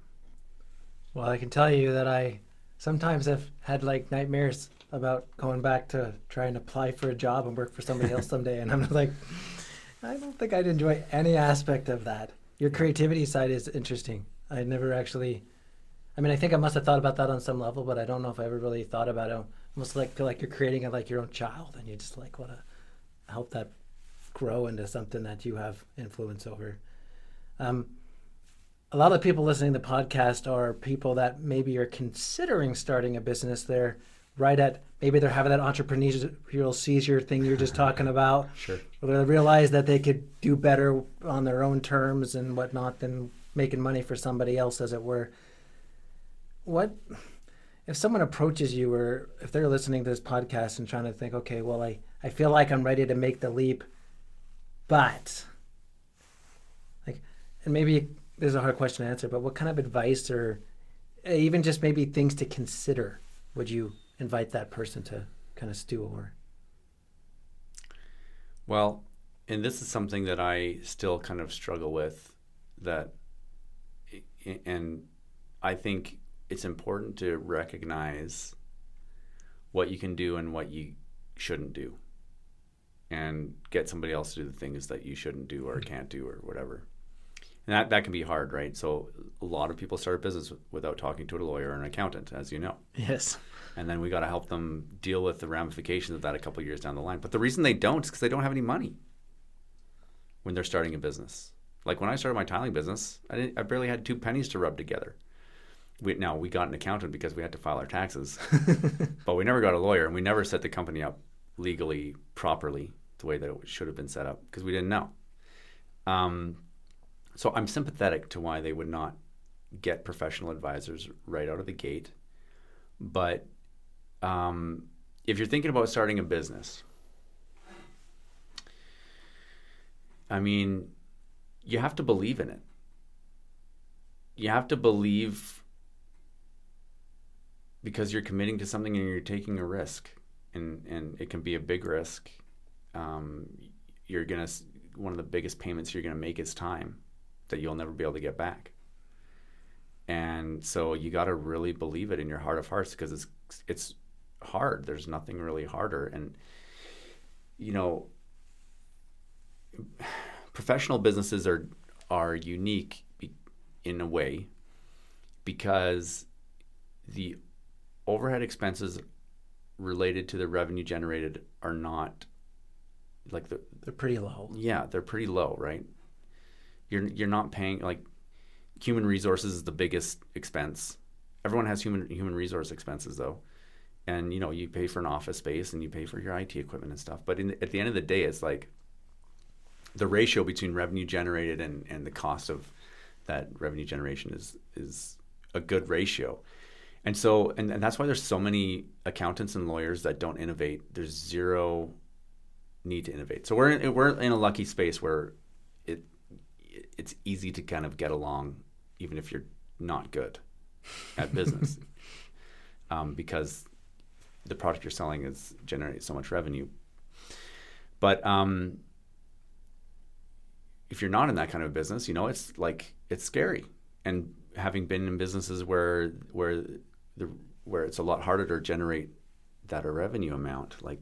Well, I can tell you that I sometimes have had like nightmares about going back to try and apply for a job and work for somebody else someday. And I'm like, I don't think I'd enjoy any aspect of that. Your creativity side is interesting. I never actually, I mean, I think I must have thought about that on some level, but I don't know if I ever really thought about it. Almost like feel like you're creating it like your own child, and you just like want to help that grow into something that you have influence over. A lot of people listening to the podcast are people that maybe are considering starting a business. They're right at, maybe they're having that entrepreneurial seizure thing you're just talking about. Sure. Or they realize that they could do better on their own terms and whatnot than making money for somebody else, as it were. What, if someone approaches you, or if they're listening to this podcast and trying to think, okay, well, I feel like I'm ready to make the leap, but, like, and maybe this is a hard question to answer, but what kind of advice or even just maybe things to consider would you invite that person to kind of stew over? Well, and this is something that I still kind of struggle with, and I think it's important to recognize what you can do and what you shouldn't do, and get somebody else to do the things that you shouldn't do or can't do or whatever. And that can be hard, right? So a lot of people start a business without talking to a lawyer or an accountant, as you know. Yes. And then we got to help them deal with the ramifications of that a couple of years down the line. But the reason they don't is because they don't have any money when they're starting a business. Like when I started my tiling business, I barely had 2 pennies to rub together. We got an accountant because we had to file our taxes, but we never got a lawyer, and we never set the company up legally properly the way that it should have been set up because we didn't know. So I'm sympathetic to why they would not get professional advisors right out of the gate. But if you're thinking about starting a business, I mean, you have to believe in it. You have to believe because you're committing to something and you're taking a risk, and it can be a big risk. One of the biggest payments you're gonna make is time that you'll never be able to get back. And so you got to really believe it in your heart of hearts, because it's hard. There's nothing really harder. And professional businesses are unique in a way because the overhead expenses related to the revenue generated are not like they're pretty low. Yeah, they're pretty low, right? You're not paying, like, human resources is the biggest expense. Everyone has human resource expenses though, and you pay for an office space and you pay for your IT equipment and stuff. But at the end of the day, it's like the ratio between revenue generated and the cost of that revenue generation is a good ratio. And so and that's why there's so many accountants and lawyers that don't innovate. There's zero need to innovate. So we're in a lucky space where it's easy to kind of get along even if you're not good at business, because the product you're selling is generating so much revenue. But if you're not in that kind of business, it's scary. And having been in businesses where it's a lot harder to generate that revenue amount, like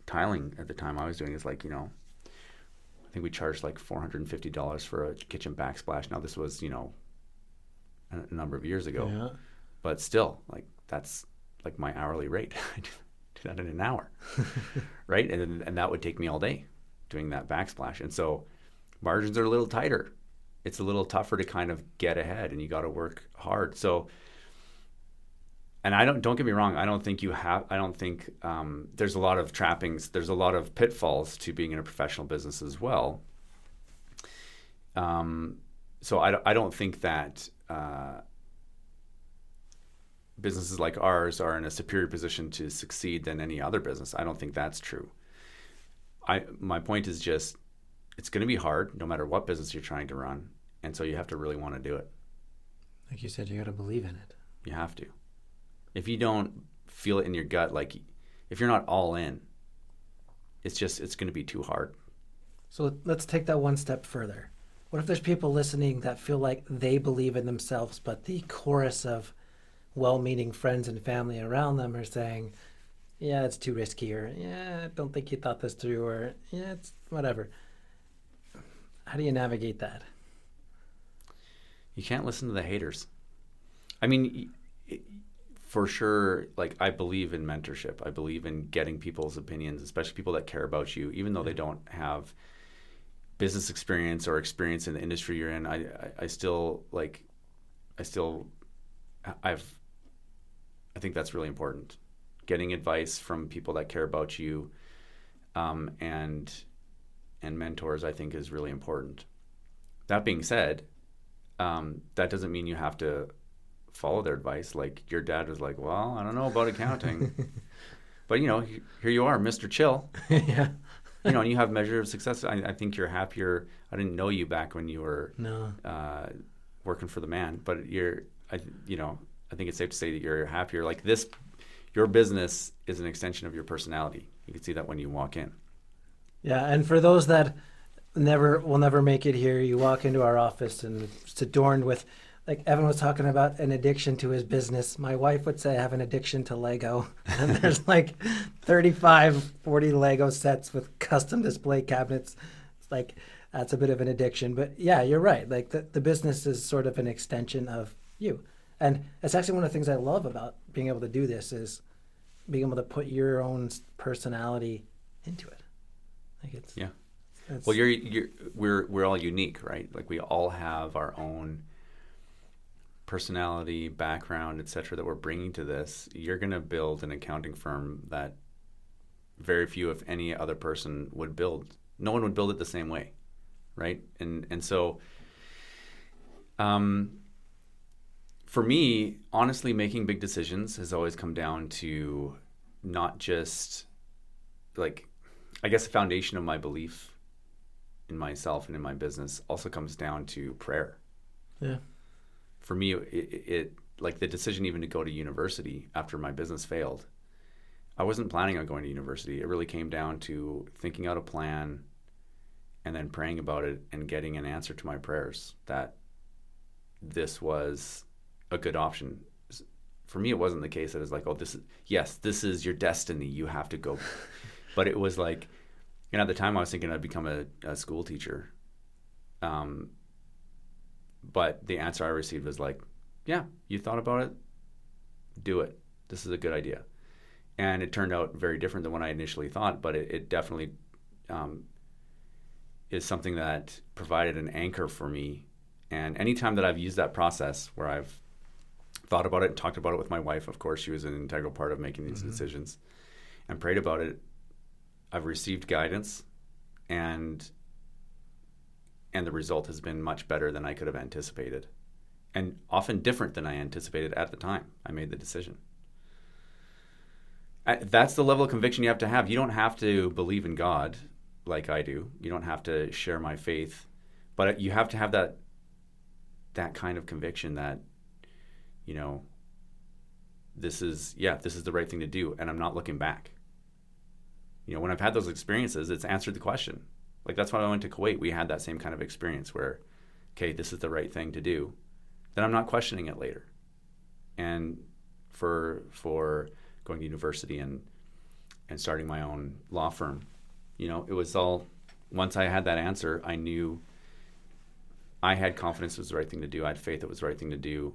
tiling at the time I was doing is I think we charged like $450 for a kitchen backsplash. Now this was, a number of years ago, Yeah. but still, that's like my hourly rate. I do that in an hour, right? And that would take me all day doing that backsplash. And so margins are a little tighter. It's a little tougher to kind of get ahead, and you got to work hard. So, and don't get me wrong. I don't think there's a lot of trappings. There's a lot of pitfalls to being in a professional business as well. So I don't think that businesses like ours are in a superior position to succeed than any other business. I don't think that's true. My point is just, it's going to be hard no matter what business you're trying to run. And so you have to really want to do it. Like you said, you got to believe in it. You have to. If you don't feel it in your gut, if you're not all in, it's going to be too hard. So let's take that one step further. What if there's people listening that feel like they believe in themselves, but the chorus of well-meaning friends and family around them are saying, yeah, it's too risky, or yeah, I don't think you thought this through, or yeah, it's whatever. How do you navigate that? You can't listen to the haters. I mean, for sure, I believe in mentorship. I believe in getting people's opinions, especially people that care about you, even though they don't have business experience or experience in the industry you're in. I think that's really important. Getting advice from people that care about you, and mentors, I think, is really important. That being said, that doesn't mean you have to follow their advice. Like your dad was like, well, I don't know about accounting, but here you are, Mr. Chill. Yeah. And you have measure of success. I think you're happier. I didn't know you back when you were working for the man, but I think it's safe to say that you're happier. Like this, your business is an extension of your personality. You can see that when you walk in. Yeah, and for those that will never make it here, you walk into our office and it's adorned with, like Evan was talking about, an addiction to his business. My wife would say I have an addiction to Lego. And there's 35, 40 Lego sets with custom display cabinets. It's that's a bit of an addiction. But yeah, you're right. The business is sort of an extension of you. And it's actually one of the things I love about being able to do this is being able to put your own personality into it. Yeah. Well, we're all unique, right? We all have our own personality, background, etc., that we're bringing to this. You're going to build an accounting firm that very few, if any, other person would build. No one would build it the same way, right? And so, for me, honestly, making big decisions has always come down to not just I guess the foundation of my belief in myself and in my business also comes down to prayer. Yeah. For me, it the decision even to go to university after my business failed, I wasn't planning on going to university. It really came down to thinking out a plan and then praying about it and getting an answer to my prayers that this was a good option. For me, it wasn't the case that it was this is your destiny. You have to go. But it was at the time I was thinking I'd become a school teacher. But the answer I received was yeah, you thought about it, do it. This is a good idea. And it turned out very different than what I initially thought, but it definitely is something that provided an anchor for me. And anytime that I've used that process where I've thought about it and talked about it with my wife, of course, she was an integral part of making these decisions, and prayed about it, I've received guidance, and the result has been much better than I could have anticipated, and often different than I anticipated at the time I made the decision. That's the level of conviction you have to have. You don't have to believe in God like I do. You don't have to share my faith, but you have to have that this is the right thing to do, and I'm not looking back. When I've had those experiences, it's answered the question. Like, that's why I went to Kuwait. We had that same kind of experience where, okay, this is the right thing to do. Then I'm not questioning it later. And for going to university and starting my own law firm, it was all, once I had that answer, I knew I had confidence it was the right thing to do. I had faith it was the right thing to do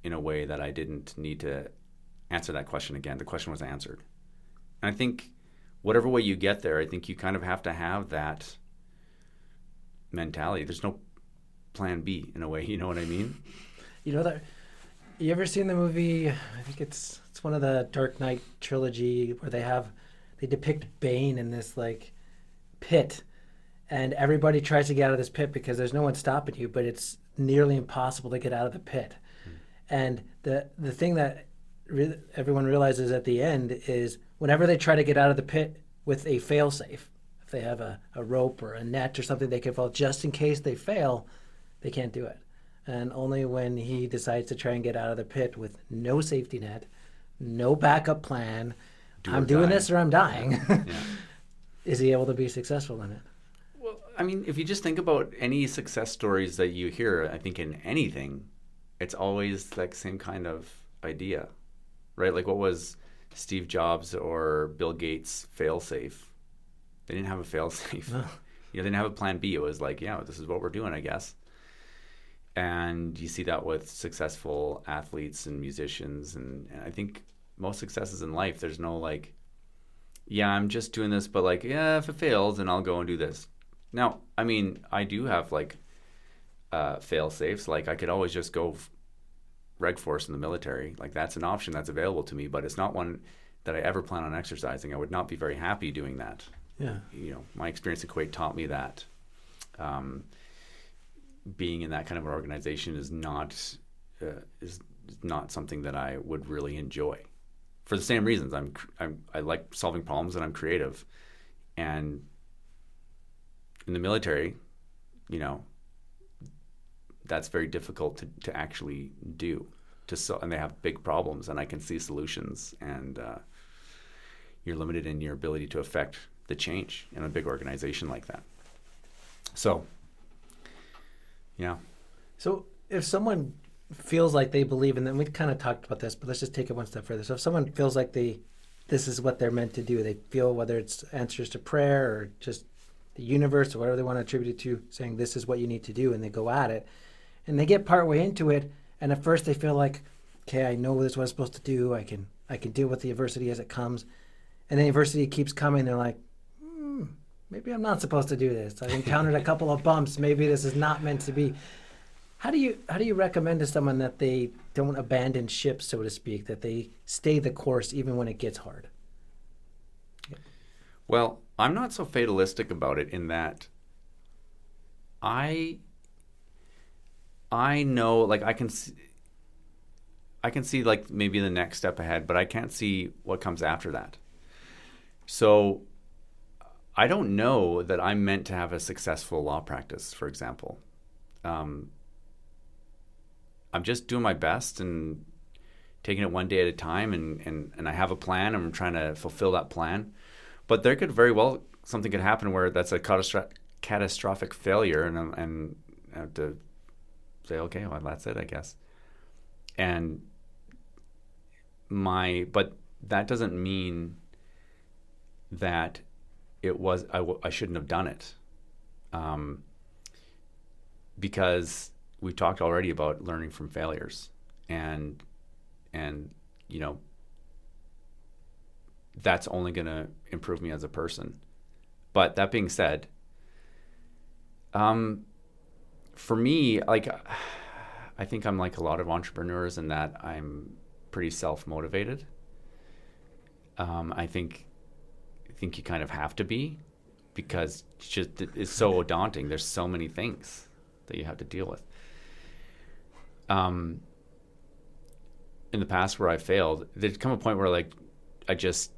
in a way that I didn't need to answer that question again. The question was answered. And I think whatever way you get there, I think you kind of have to have that mentality. There's no plan B in a way, you know what I mean? That you ever seen the movie, I think it's one of the Dark Knight trilogy, where they depict Bane in this like pit, and everybody tries to get out of this pit because there's no one stopping you, but it's nearly impossible to get out of the pit. And the thing that everyone realizes at the end is whenever they try to get out of the pit with a fail-safe, if they have a rope or a net or something they can fall just in case they fail, they can't do it. And only when he decides to try and get out of the pit with no safety net, no backup plan, I'm doing this or I'm dying, is he able to be successful in it. Well, I mean, if you just think about any success stories that you hear, I think in anything, it's always like same kind of idea, right? Like, what was Steve Jobs or Bill Gates' fail-safe? They didn't have a fail-safe. No. They didn't have a plan B. It was like, this is what we're doing, I guess. And you see that with successful athletes and musicians. And I think most successes in life, there's no like, I'm just doing this, but like, if it fails, then I'll go and do this. Now, I mean, I do have like fail-safes. Like, I could always just go reg force in the military. Like, that's an option that's available to me, but it's not one that I ever plan on exercising. I would not be very happy doing that. Yeah. My experience in Kuwait taught me that being in that kind of an organization is not something that I would really enjoy. For the same reasons, I like solving problems and I'm creative, and in the military, that's very difficult to actually do. And they have big problems, and I can see solutions, and you're limited in your ability to affect the change in a big organization like that. So, So if someone feels like they believe, and then we kind of talked about this, but let's just take it one step further. So if someone feels like this is what they're meant to do, they feel, whether it's answers to prayer or just the universe or whatever they want to attribute it to, saying this is what you need to do, and they go at it, and they get partway into it, and at first they feel like, okay, I know this is what I'm supposed to do. I can deal with the adversity as it comes, and then adversity keeps coming. They're like, maybe I'm not supposed to do this. I've encountered a couple of bumps. Maybe this is not meant to be. How do you recommend to someone that they don't abandon ship, so to speak, that they stay the course even when it gets hard? Well, I'm not so fatalistic about it in that I know, like, I can see like maybe the next step ahead, but I can't see what comes after that. So I don't know that I'm meant to have a successful law practice, for example. I'm just doing my best and taking it one day at a time, and I have a plan, and I'm trying to fulfill that plan. But there could very well, something could happen where that's a catastrophic failure, and I have to say, okay, well, that's it, I guess. But that doesn't mean that I shouldn't have done it, because we talked already about learning from failures, and that's only going to improve me as a person. But that being said, for me, like, I think I'm like a lot of entrepreneurs in that I'm pretty self-motivated. I think you kind of have to be, because it's so daunting. There's so many things that you have to deal with. In the past where I failed, there'd come a point where like I just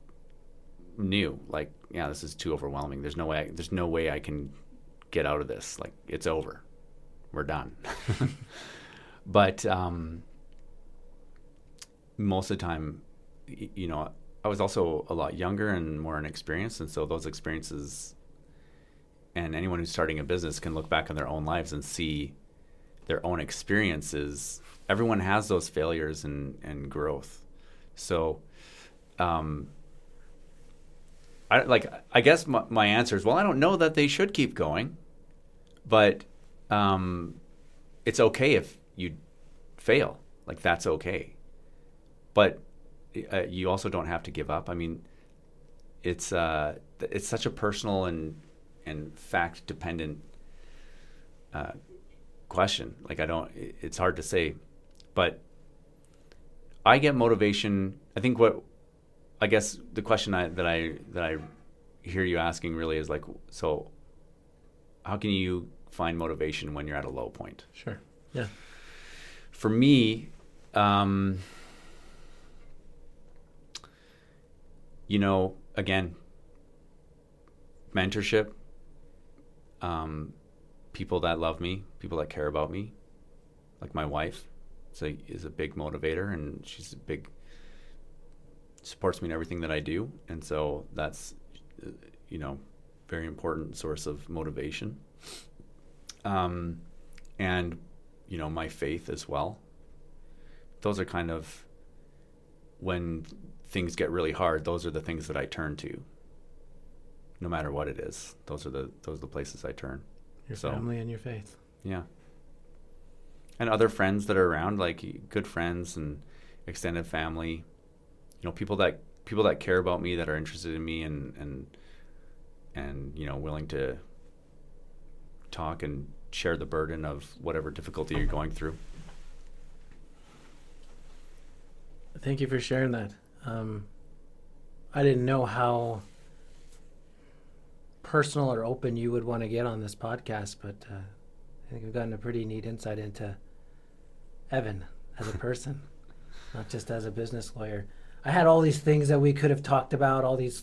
knew, like, this is too overwhelming. There's no way I can get out of this. Like, it's over. We're done. But most of the time, I was also a lot younger and more inexperienced, and so those experiences, and anyone who's starting a business can look back on their own lives and see their own experiences. Everyone has those failures and growth. So, I guess my answer is, well, I don't know that they should keep going, but it's okay if you fail. Like, that's okay. But you also don't have to give up. I mean, it's such a personal and fact dependent question. Like, it's hard to say, but I get motivation. I think I guess the question that I hear you asking really is like, so how can you find motivation when you're at a low point? Sure. Yeah. For me, again, mentorship, people that love me, people that care about me, like my wife is a big motivator, and she's supports me in everything that I do. And so that's, very important source of motivation. And, my faith as well. Those are kind of, when things get really hard, those are the things that I turn to. No matter what it is, those are the places I turn. Your family and your faith. Yeah. And other friends that are around, like good friends and extended family, people that care about me, that are interested in me, and willing to talk and share the burden of whatever difficulty you're going through. Thank you for sharing that. I didn't know how personal or open you would want to get on this podcast, but I think we've gotten a pretty neat insight into Evan as a person, not just as a business lawyer. I had all these things that we could have talked about, all these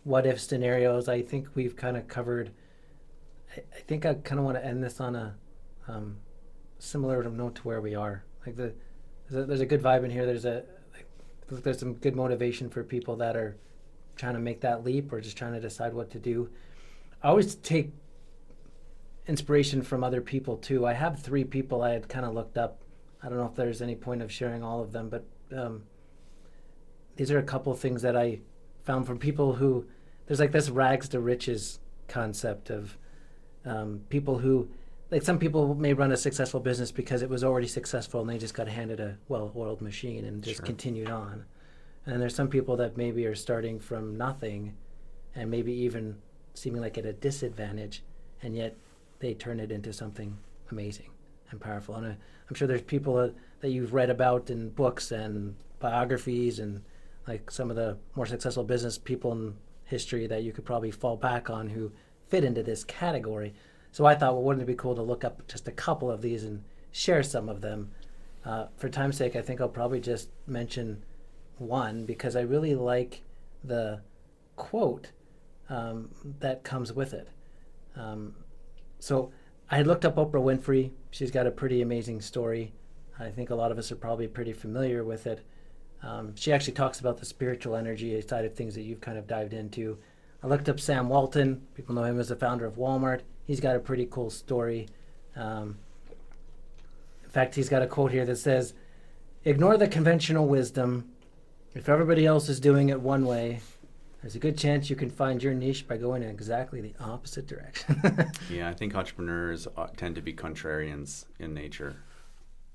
what if scenarios. I think we've kind of covered. I think I kind of want to end this on a similar note to where we are. There's a good vibe in here. There's some good motivation for people that are trying to make that leap or just trying to decide what to do. I always take inspiration from other people too. I have 3 people I had kind of looked up. I don't know if there's any point of sharing all of them, but these are a couple of things that I found from people who, there's this rags to riches concept of people who, some people may run a successful business because it was already successful and they just got handed a well-oiled machine and just continued on. And then there's some people that maybe are starting from nothing and maybe even seeming like at a disadvantage, and yet they turn it into something amazing and powerful. And I'm sure there's people that you've read about in books and biographies and some of the more successful business people in history that you could probably fall back on who fit into this category. So I thought, well, wouldn't it be cool to look up just a couple of these and share some of them? For time's sake, I think I'll probably just mention one because I really like the quote that comes with it. So I had looked up Oprah Winfrey. She's got a pretty amazing story. I think a lot of us are probably pretty familiar with it. She actually talks about the spiritual energy side of things that you've kind of dived into. I looked up Sam Walton. People know him as the founder of Walmart. He's got a pretty cool story. In fact, he's got a quote here that says, "Ignore the conventional wisdom. If everybody else is doing it one way, there's a good chance you can find your niche by going in exactly the opposite direction." Yeah, I think entrepreneurs tend to be contrarians in nature,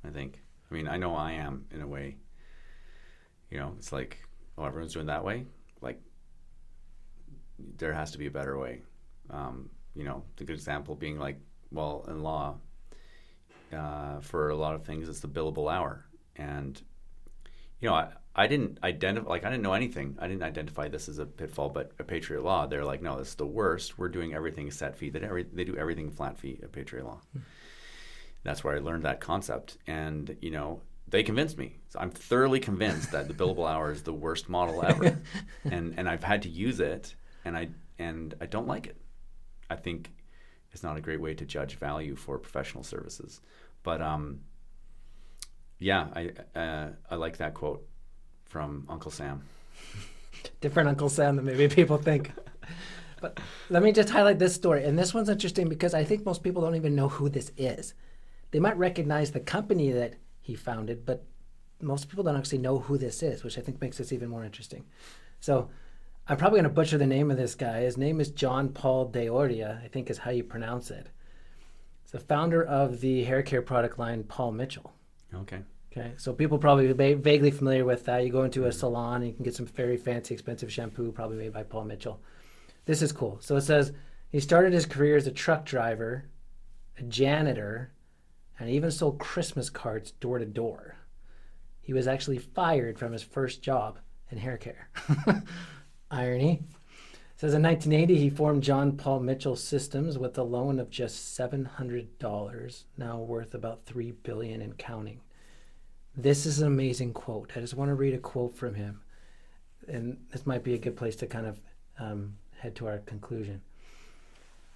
I think. I mean, I know I am in a way. It's like, oh, everyone's doing that way. There has to be a better way. The good example being in law, for a lot of things, it's the billable hour. And, I didn't identify, I didn't know anything. I didn't identify this as a pitfall, but at Patriot Law, they're like, no, this is the worst. We're doing everything set fee. They do everything flat fee at Patriot Law. That's where I learned that concept. And, they convinced me. So I'm thoroughly convinced that the billable hour is the worst model ever. and I've had to use it, and I don't like it. I think it's not a great way to judge value for professional services. But I like that quote from Uncle Sam. Different Uncle Sam than maybe people think. But let me just highlight this story. And this one's interesting because I think most people don't even know who this is. They might recognize the company that he founded, but most people don't actually know who this is, which I think makes this even more interesting. So I'm probably going to butcher the name of this guy. His name is John Paul Deordia, I think is how you pronounce it. He's the founder of the hair care product line Paul Mitchell. Okay. Okay, so people probably vaguely familiar with that. You go into a salon and you can get some very fancy, expensive shampoo, probably made by Paul Mitchell. This is cool. So it says he started his career as a truck driver, a janitor, and even sold Christmas cards door to door. He was actually fired from his first job in hair care. Irony. It says in 1980, he formed John Paul Mitchell Systems with a loan of just $700, now worth about $3 billion and counting. This is an amazing quote. I just want to read a quote from him. And this might be a good place to kind of head to our conclusion.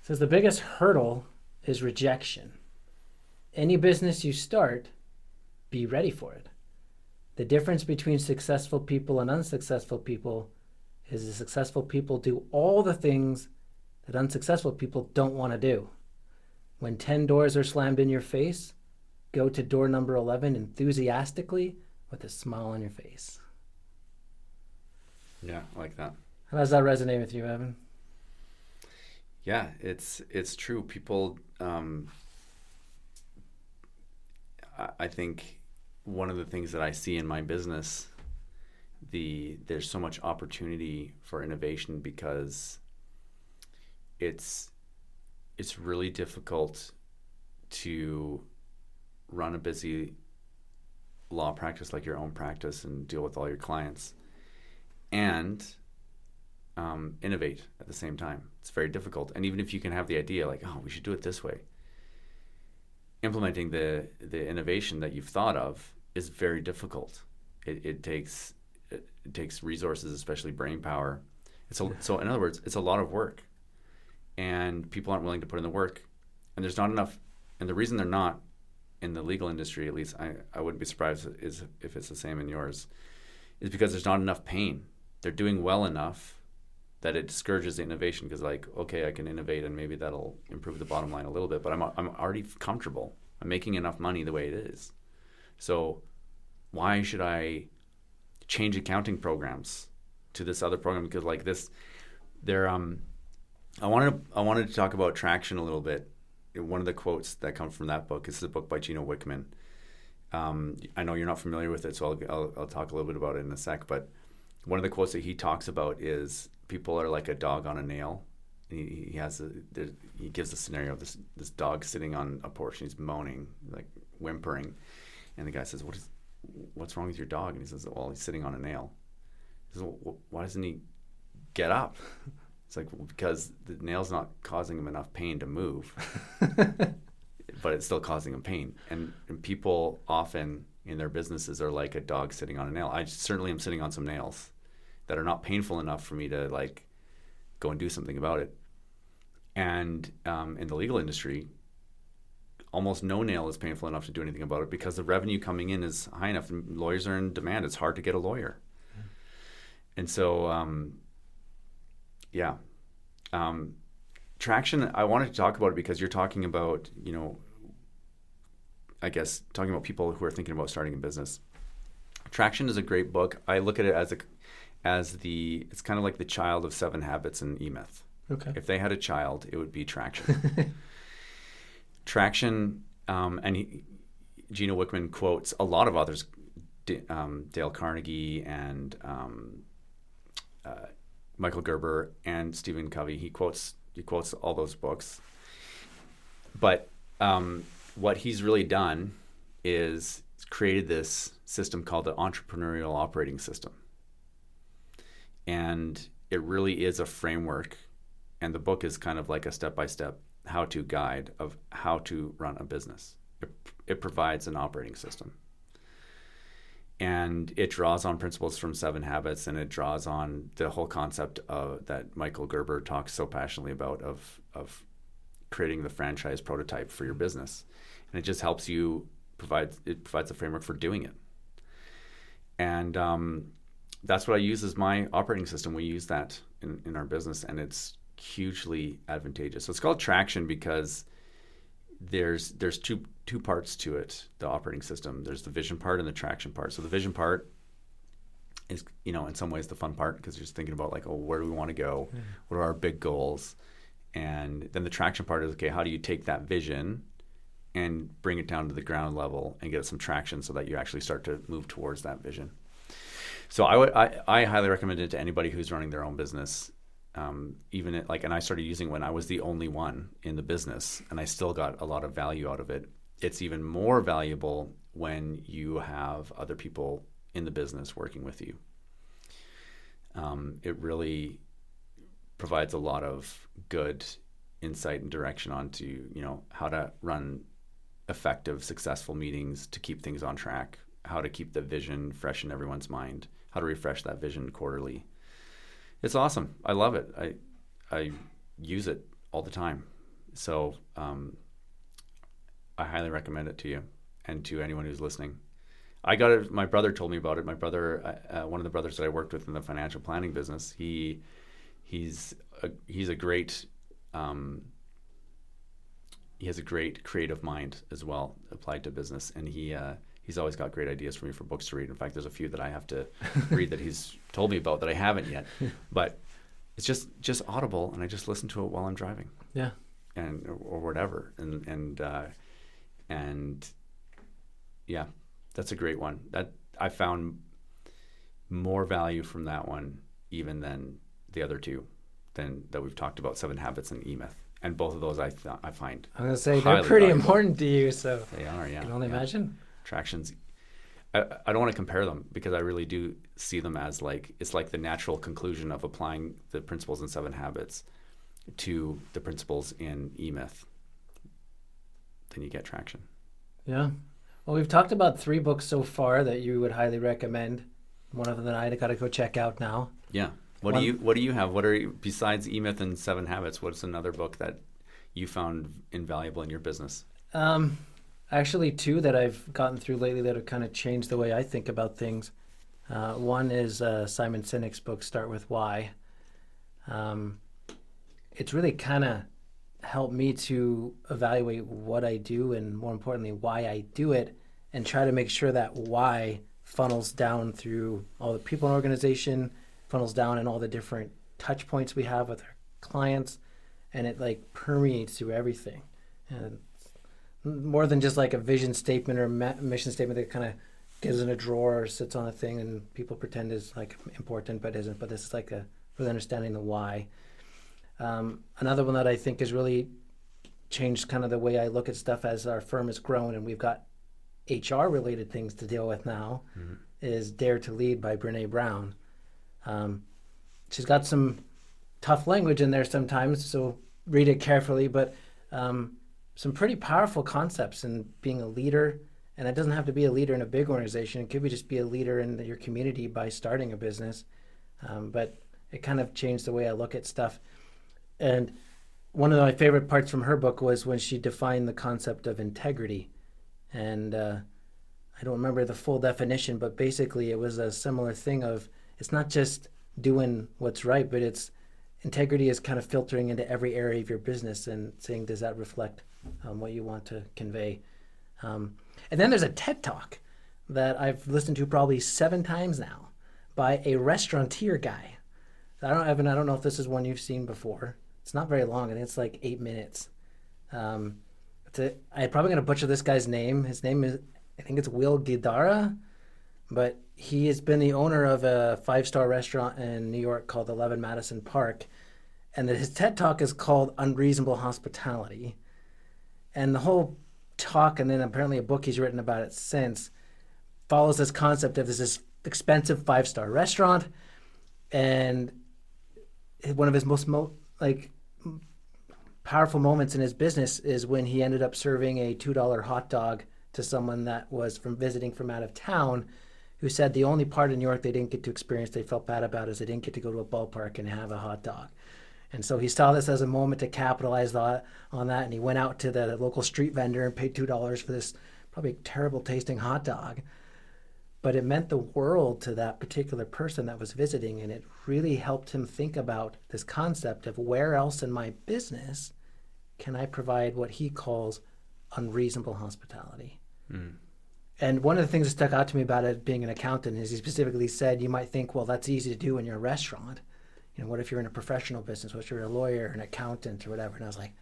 It says, the biggest hurdle is rejection. Any business you start, be ready for it. The difference between successful people and unsuccessful people is the successful people do all the things that unsuccessful people don't want to do. When 10 doors are slammed in your face, go to door number 11 enthusiastically with a smile on your face. Yeah, I like that. How does that resonate with you, Evan? Yeah, it's true. People, I think one of the things that I see in my business, there's so much opportunity for innovation because it's really difficult to run a busy law practice like your own practice and deal with all your clients and innovate at the same time. It's very difficult. And even if you can have the idea like, oh, we should do it this way, implementing the innovation that you've thought of is very difficult. It takes resources, especially brain power. So in other words, it's a lot of work, and people aren't willing to put in the work, and there's not enough. And the reason they're not in the legal industry, at least I wouldn't be surprised if it's the same in yours, is because there's not enough pain. They're doing well enough that it discourages the innovation because, like, okay, I can innovate and maybe that'll improve the bottom line a little bit, but I'm already comfortable. I'm making enough money the way it is. So why should I change accounting programs to this other program? Because like this, I wanted to talk about traction a little bit. One of the quotes that comes from that book is a book by Gino Wickman. I know you're not familiar with it, so I'll talk a little bit about it in a sec. But one of the quotes that he talks about is people are like a dog on a nail. He gives the scenario of this dog sitting on a porch and he's moaning, like whimpering, and the guy says, "What's wrong with your dog?" And he says, "Well, he's sitting on a nail." He says, "Well, why doesn't he get up?" It's like, well, because the nail's not causing him enough pain to move, but it's still causing him pain. And people often in their businesses are like a dog sitting on a nail. I certainly am sitting on some nails that are not painful enough for me to like go and do something about it. And in the legal industry, almost no nail is painful enough to do anything about it because the revenue coming in is high enough and lawyers are in demand. It's hard to get a lawyer. Mm-hmm. And so, traction, I wanted to talk about it because you're talking about, I guess, talking about people who are thinking about starting a business. Traction is a great book. I look at it it's kind of like the child of 7 Habits and E-Myth. Okay. If they had a child, it would be Traction. Traction, Gino Wickman quotes a lot of others, Dale Carnegie and Michael Gerber and Stephen Covey. He quotes all those books. But what he's really done is created this system called the entrepreneurial operating system. And it really is a framework. And the book is kind of like a step-by-step how-to guide of how to run a business. It provides an operating system. And it draws on principles from 7 Habits, and it draws on the whole concept that Michael Gerber talks so passionately about of creating the franchise prototype for your business. And it just helps you provides a framework for doing it. And that's what I use as my operating system. We use that in our business, and it's hugely advantageous. So it's called traction because there's two parts to it, the operating system. There's the vision part and the traction part. So the vision part is, in some ways the fun part, because you're just thinking about like, oh, where do we want to go? Mm-hmm. What are our big goals? And then the traction part is, okay, how do you take that vision and bring it down to the ground level and get some traction so that you actually start to move towards that vision? So I highly recommend it to anybody who's running their own business. And I started using it when I was the only one in the business, and I still got a lot of value out of it. It's even more valuable when you have other people in the business working with you. It really provides a lot of good insight and direction onto, how to run effective, successful meetings to keep things on track, how to keep the vision fresh in everyone's mind, how to refresh that vision quarterly. It's awesome. I love it. I use it all the time. So I highly recommend it to you and to anyone who's listening. I got it. My brother told me about it. My brother, one of the brothers that I worked with in the financial planning business, he's a great he has a great creative mind as well applied to business, and he's always got great ideas for me for books to read. In fact, there's a few that I have to read that he's told me about that I haven't yet. But it's just Audible, and I just listen to it while I'm driving. Yeah. Or whatever, and yeah, that's a great one. That I found more value from that one even than the other two that we've talked about, 7 Habits and E-Myth. And both of those I find I'm going to say they're pretty valuable. Important to you, so they are. Yeah, I can only imagine. Tractions. I don't want to compare them because I really do see them as it's like the natural conclusion of applying the principles in 7 Habits to the principles in E-Myth. Then you get traction. Yeah. Well, we've talked about 3 books so far that you would highly recommend. One of them that I got to go check out now. Yeah. What do you have? What are besides E-Myth and 7 Habits? What's another book that you found invaluable in your business? Actually, 2 that I've gotten through lately that have kind of changed the way I think about things. One is Simon Sinek's book, Start With Why. It's really kind of helped me to evaluate what I do and, more importantly, why I do it, and try to make sure that why funnels down through all the people in the organization, funnels down in all the different touch points we have with our clients, and it permeates through everything. And more than just like a vision statement or mission statement that kind of goes in a drawer or sits on a thing and people pretend is important but isn't. But this is really understanding the why. Another one that I think has really changed kind of the way I look at stuff as our firm has grown and we've got HR related things to deal with now, is Dare to Lead by Brene Brown. She's got some tough language in there sometimes, so read it carefully, but some pretty powerful concepts in being a leader. And it doesn't have to be a leader in a big organization. It could be just be a leader in your community by starting a business. But it kind of changed the way I look at stuff. And one of my favorite parts from her book was when she defined the concept of integrity. And I don't remember the full definition, but basically it was a similar thing of, it's not just doing what's right, but it's integrity is kind of filtering into every area of your business and saying, does that reflect what you want to convey? And then there's a TED Talk that I've listened to probably 7 times now by a restaurateur guy. I don't know if this is one you've seen before. It's not very long. I think it's 8 minutes. I'm probably going to butcher this guy's name. His name is, I think it's Will Guidara, but he has been the owner of a 5-star restaurant in New York called 11 Madison Park. And his TED Talk is called Unreasonable Hospitality. And the whole talk, and then apparently a book he's written about it since, follows this concept of this expensive 5-star restaurant. And one of his most powerful moments in his business is when he ended up serving a $2 hot dog to someone that was visiting from out of town, who said the only part in New York they didn't get to experience, they felt bad about, is they didn't get to go to a ballpark and have a hot dog. And so he saw this as a moment to capitalize on that, and he went out to the local street vendor and paid $2 for this probably terrible tasting hot dog. but it meant the world to that particular person that was visiting, and it really helped him think about this concept of where else in my business can I provide what he calls unreasonable hospitality. And one of the things that stuck out to me about it being an accountant is he specifically said, you might think, well, that's easy to do in your restaurant. You know, what if you're in a professional business? What if you're a lawyer, an accountant, or whatever? And I was like,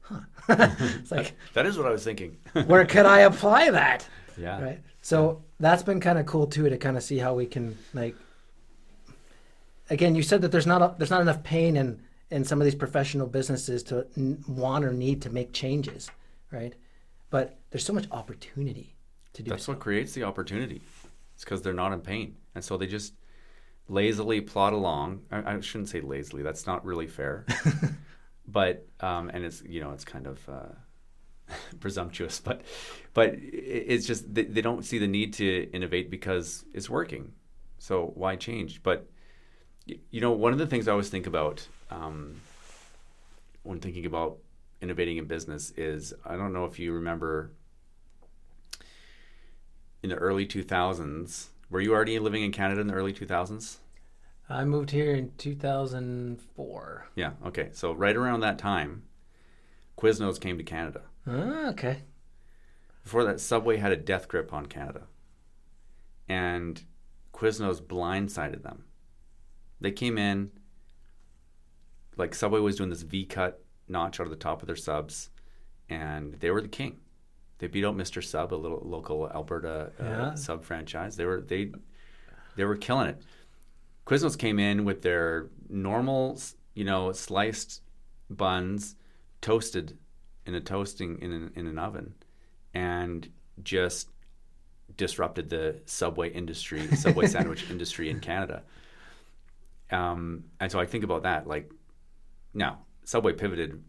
huh. It's like, that is what I was thinking. where could I apply that? Yeah. Right. So that's been kind of cool too, to kind of see how we can, like, again, you said that there's not enough pain in some of these professional businesses to want or need to make changes, right? But there's so much opportunity to do. That's so. what creates the opportunity. It's because they're not in pain, and so they just lazily plod along. I shouldn't say lazily. That's not really fair. But and it's, you know, it's kind of presumptuous, but it's just they don't see the need to innovate because it's working. So why change? But you know, one of the things I always think about when thinking about innovating in business is, I don't know if you remember in the early 2000s. Were you already living in Canada in the early 2000s? I moved here in 2004. Yeah, okay. So right around that time, Quiznos came to Canada. Okay. Before that, Subway had a death grip on Canada. And Quiznos blindsided them. They came in, like Subway was doing this V-cut notch out of the top of their subs, and they were the king. They beat out Mr. Sub, a little local Alberta sub franchise. They were killing it. Quiznos came in with their normal, you know, sliced buns, toasted in an oven, and just disrupted the Subway industry, the Subway sandwich industry in Canada. And so I think about that. Like, now Subway pivoted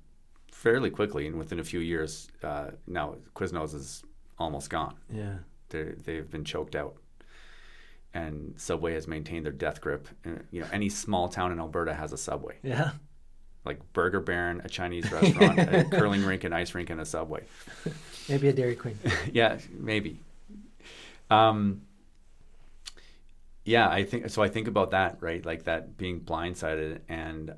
fairly quickly, and within a few years, now Quiznos is almost gone. Yeah. They've been choked out. And Subway has maintained their death grip. You know, any small town in Alberta has a Subway. Yeah. Like Burger Baron, a Chinese restaurant, a curling rink, an ice rink, and a Subway. Maybe a Dairy Queen. Yeah, maybe. Yeah, I think about that, right? Like that being blindsided, and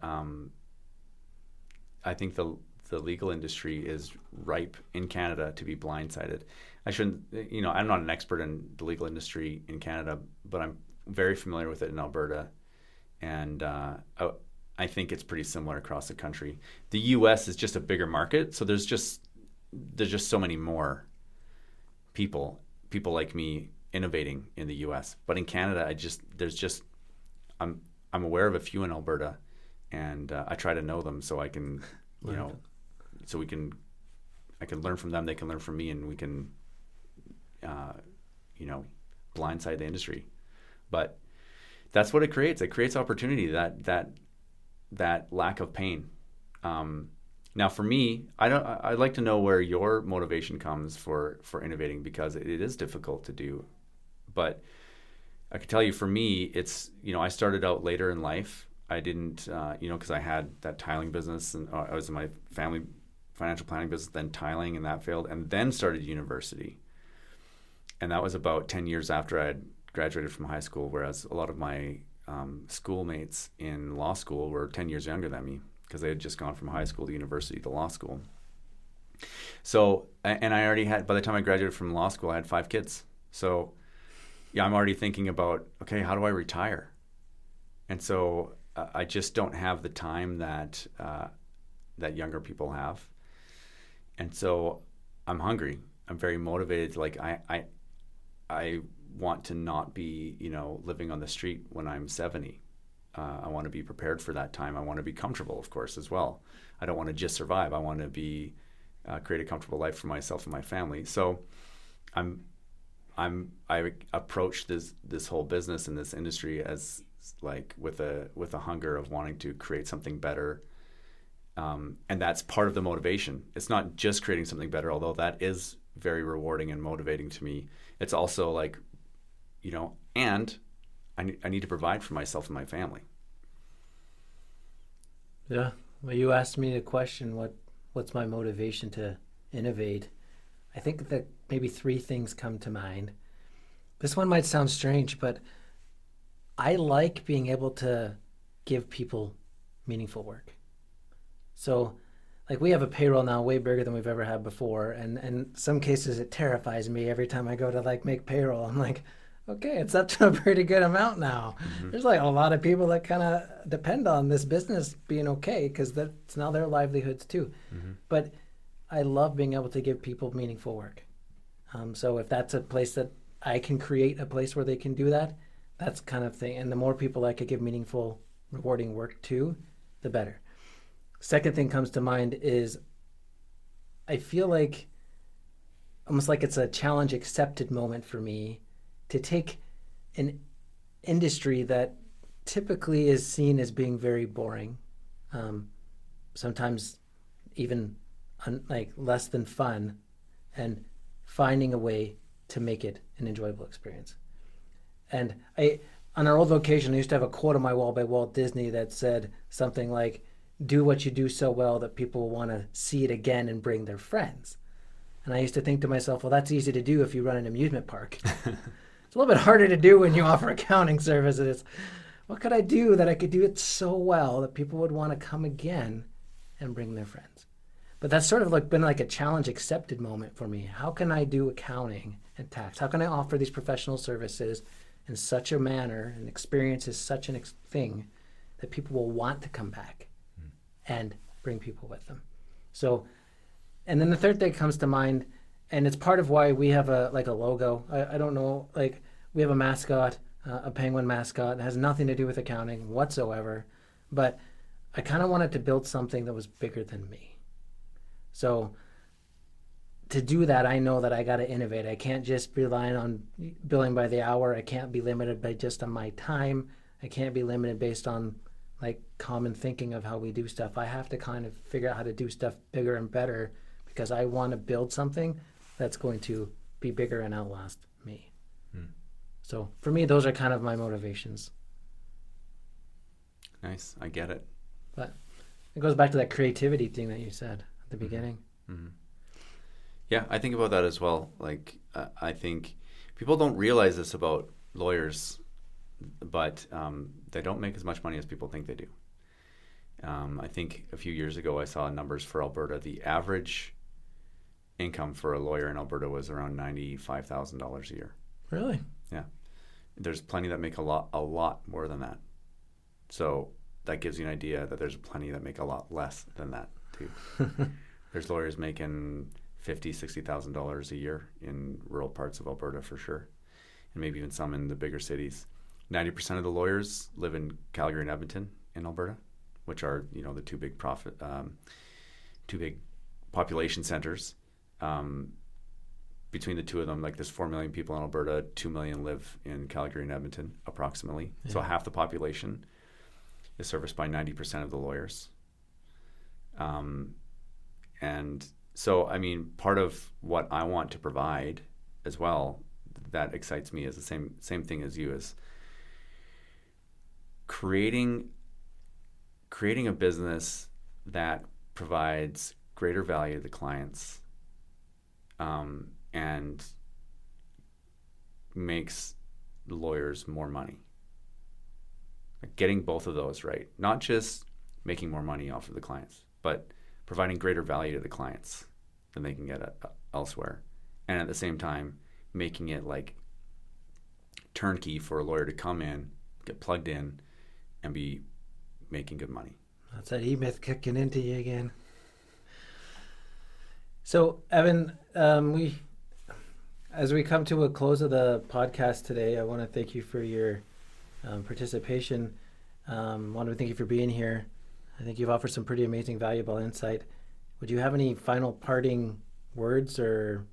I think the legal industry is ripe in Canada to be blindsided. I shouldn't, you know, I'm not an expert in the legal industry in Canada, but I'm very familiar with it in Alberta, and I think it's pretty similar across the country. The U.S. is just a bigger market, so there's just so many more people like me innovating in the U.S. But in Canada, I'm aware of a few in Alberta, and I try to know them so I can, you know, I can learn from them, they can learn from me, and we can, you know, blindside the industry. But that's what it creates. It creates opportunity, that lack of pain. Now, for me, I'd like to know where your motivation comes for innovating, because it is difficult to do. But I can tell you, for me, it's, you know, I started out later in life. I didn't, you know, because I had that tiling business, and I was in my family financial planning business, then tiling, and that failed, and then started university. And that was about 10 years after I had graduated from high school, whereas a lot of my schoolmates in law school were 10 years younger than me, because they had just gone from high school to university to law school. So, and I already had, by the time I graduated from law school, I had 5 kids. So, yeah, I'm already thinking about, okay, how do I retire? And so I just don't have the time that younger people have. And so I'm hungry. I'm very motivated. Like I want to not be, you know, living on the street when I'm 70. I want to be prepared for that time. I want to be comfortable, of course, as well. I don't want to just survive. I want to be create a comfortable life for myself and my family. So I approach this whole business and this industry as like with a hunger of wanting to create something better. And that's part of the motivation. It's not just creating something better, although that is very rewarding and motivating to me. It's also like, you know, and I need to provide for myself and my family. Yeah. Well, you asked me the question, what's my motivation to innovate? I think that maybe 3 things come to mind. This one might sound strange, but I like being able to give people meaningful work. So, like, we have a payroll now way bigger than we've ever had before, and in some cases it terrifies me every time I go to like make payroll. I'm like, okay, it's up to a pretty good amount now. There's like a lot of people that kind of depend on this business being okay because that's now their livelihoods too. But I love being able to give people meaningful work. So if that's a place that I can create a place where they can do that, that's kind of thing. And the more people I could give meaningful, rewarding work to, the better. Second thing comes to mind is I feel like almost like it's a challenge accepted moment for me to take an industry that typically is seen as being very boring, sometimes even like less than fun, and finding a way to make it an enjoyable experience. And on our old vocation, I used to have a quote on my wall by Walt Disney that said something like, do what you do so well that people will want to see it again and bring their friends. And I used to think to myself, well, that's easy to do if you run an amusement park. It's a little bit harder to do when you offer accounting services. What could I do that I could do it so well that people would want to come again and bring their friends? But that's sort of like been like a challenge accepted moment for me. How can I do accounting and tax? How can I offer these professional services in such a manner and experience is such a thing that people will want to come back and bring people with them? So, and then the third thing comes to mind, and it's part of why we have a logo. I don't know, like we have a mascot, a penguin mascot. It has nothing to do with accounting whatsoever, but I kind of wanted to build something that was bigger than me. So to do that, I know that I got to innovate. I can't just rely on billing by the hour. I can't be limited by just on my time. I can't be limited based on like common thinking of how we do stuff. I have to kind of figure out how to do stuff bigger and better because I want to build something that's going to be bigger and outlast me. So for me, those are kind of my motivations. Nice. I get it. But it goes back to that creativity thing that you said at the beginning. Yeah, I think about that as well. Like, I think people don't realize this about lawyers, but they don't make as much money as people think they do. I think a few years ago I saw numbers for Alberta. The average income for a lawyer in Alberta was around $95,000 a year. Really? Yeah. There's plenty that make a lot more than that. So that gives you an idea that there's plenty that make a lot less than that too. There's lawyers making $50,000, $60,000 a year in rural parts of Alberta for sure, and maybe even some in the bigger cities. 90% of the lawyers live in Calgary and Edmonton in Alberta, which are the two big population centers. Between the two of them, like there's 4 million people in Alberta, 2 million live in Calgary and Edmonton approximately. Yeah. So half the population is serviced by 90% of the lawyers. And so, I mean, part of what I want to provide as well that excites me is the same thing as you, is creating a business that provides greater value to the clients, and makes the lawyers more money. Like getting both of those right, not just making more money off of the clients, but providing greater value to the clients than they can get elsewhere, and at the same time making it like turnkey for a lawyer to come in, get plugged in, and be making good money. That's that E-Myth kicking into you again. So, Evan, as we come to a close of the podcast today, I want to thank you for your participation. I want to thank you for being here. I think you've offered some pretty amazing, valuable insight. Would you have any final parting words or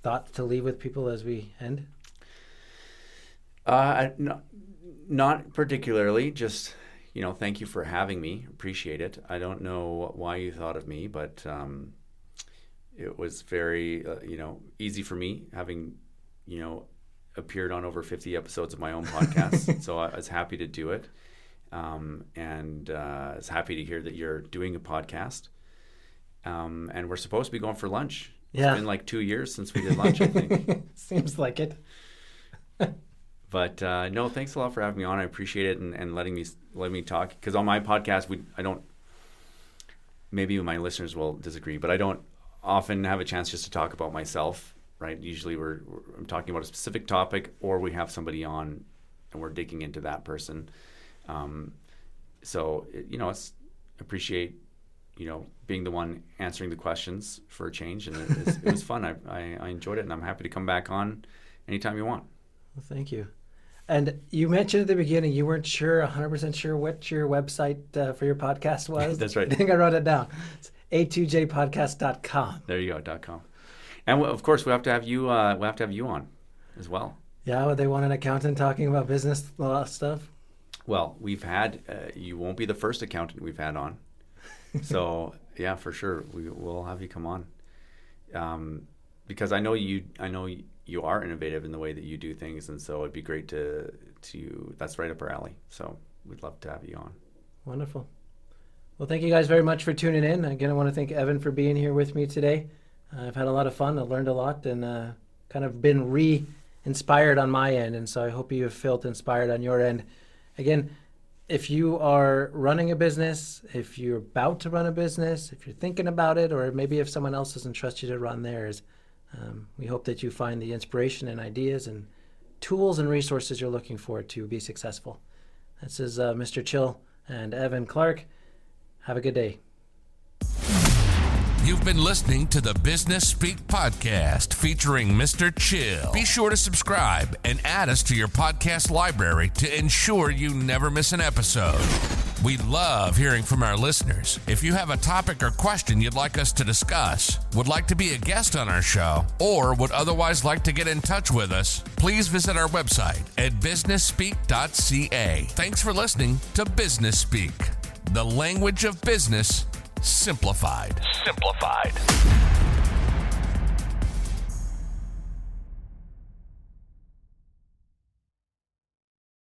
thoughts to leave with people as we end? Not particularly. Just, thank you for having me. Appreciate it. I don't know why you thought of me, but it was very, easy for me having, appeared on over 50 episodes of my own podcast. So I was happy to do it. And I was happy to hear that you're doing a podcast. And we're supposed to be going for lunch. Yeah. It's been like 2 years since we did lunch, I think. Seems like it. But no, thanks a lot for having me on. I appreciate it and letting me talk. Because on my podcast, I don't. Maybe my listeners will disagree, but I don't often have a chance just to talk about myself. Right? Usually, I'm talking about a specific topic, or we have somebody on, and we're digging into that person. So it's appreciate being the one answering the questions for a change, and it was fun. I enjoyed it, and I'm happy to come back on anytime you want. Well, thank you. And you mentioned at the beginning you weren't 100% sure what your website for your podcast was. That's right. I think I wrote it down. It's a2jpodcast.com. There you go, .com. And of course, we have to have you on as well. Yeah, would they want an accountant talking about business law stuff? Well, we've had you won't be the first accountant we've had on. So yeah, for sure, we'll have you come on, because I know you are innovative in the way that you do things, and so it'd be great to that's right up our alley. So we'd love to have you on. Wonderful. Well, thank you guys very much for tuning in. Again, I want to thank Evan for being here with me today. I've had a lot of fun. I've learned a lot and kind of been re-inspired on my end, and so I hope you have felt inspired on your end. Again, if you are running a business, if you're about to run a business, if you're thinking about it, or maybe if someone else doesn't trust you to run theirs, we hope that you find the inspiration and ideas and tools and resources you're looking for to be successful. This is Mr. Chill and Evan Clarke. Have a good day. You've been listening to the Business Speak podcast featuring Mr. Chill. Be sure to subscribe and add us to your podcast library to ensure you never miss an episode. We love hearing from our listeners. If you have a topic or question you'd like us to discuss, would like to be a guest on our show, or would otherwise like to get in touch with us, please visit our website at businessspeak.ca. Thanks for listening to Business Speak, the language of business simplified.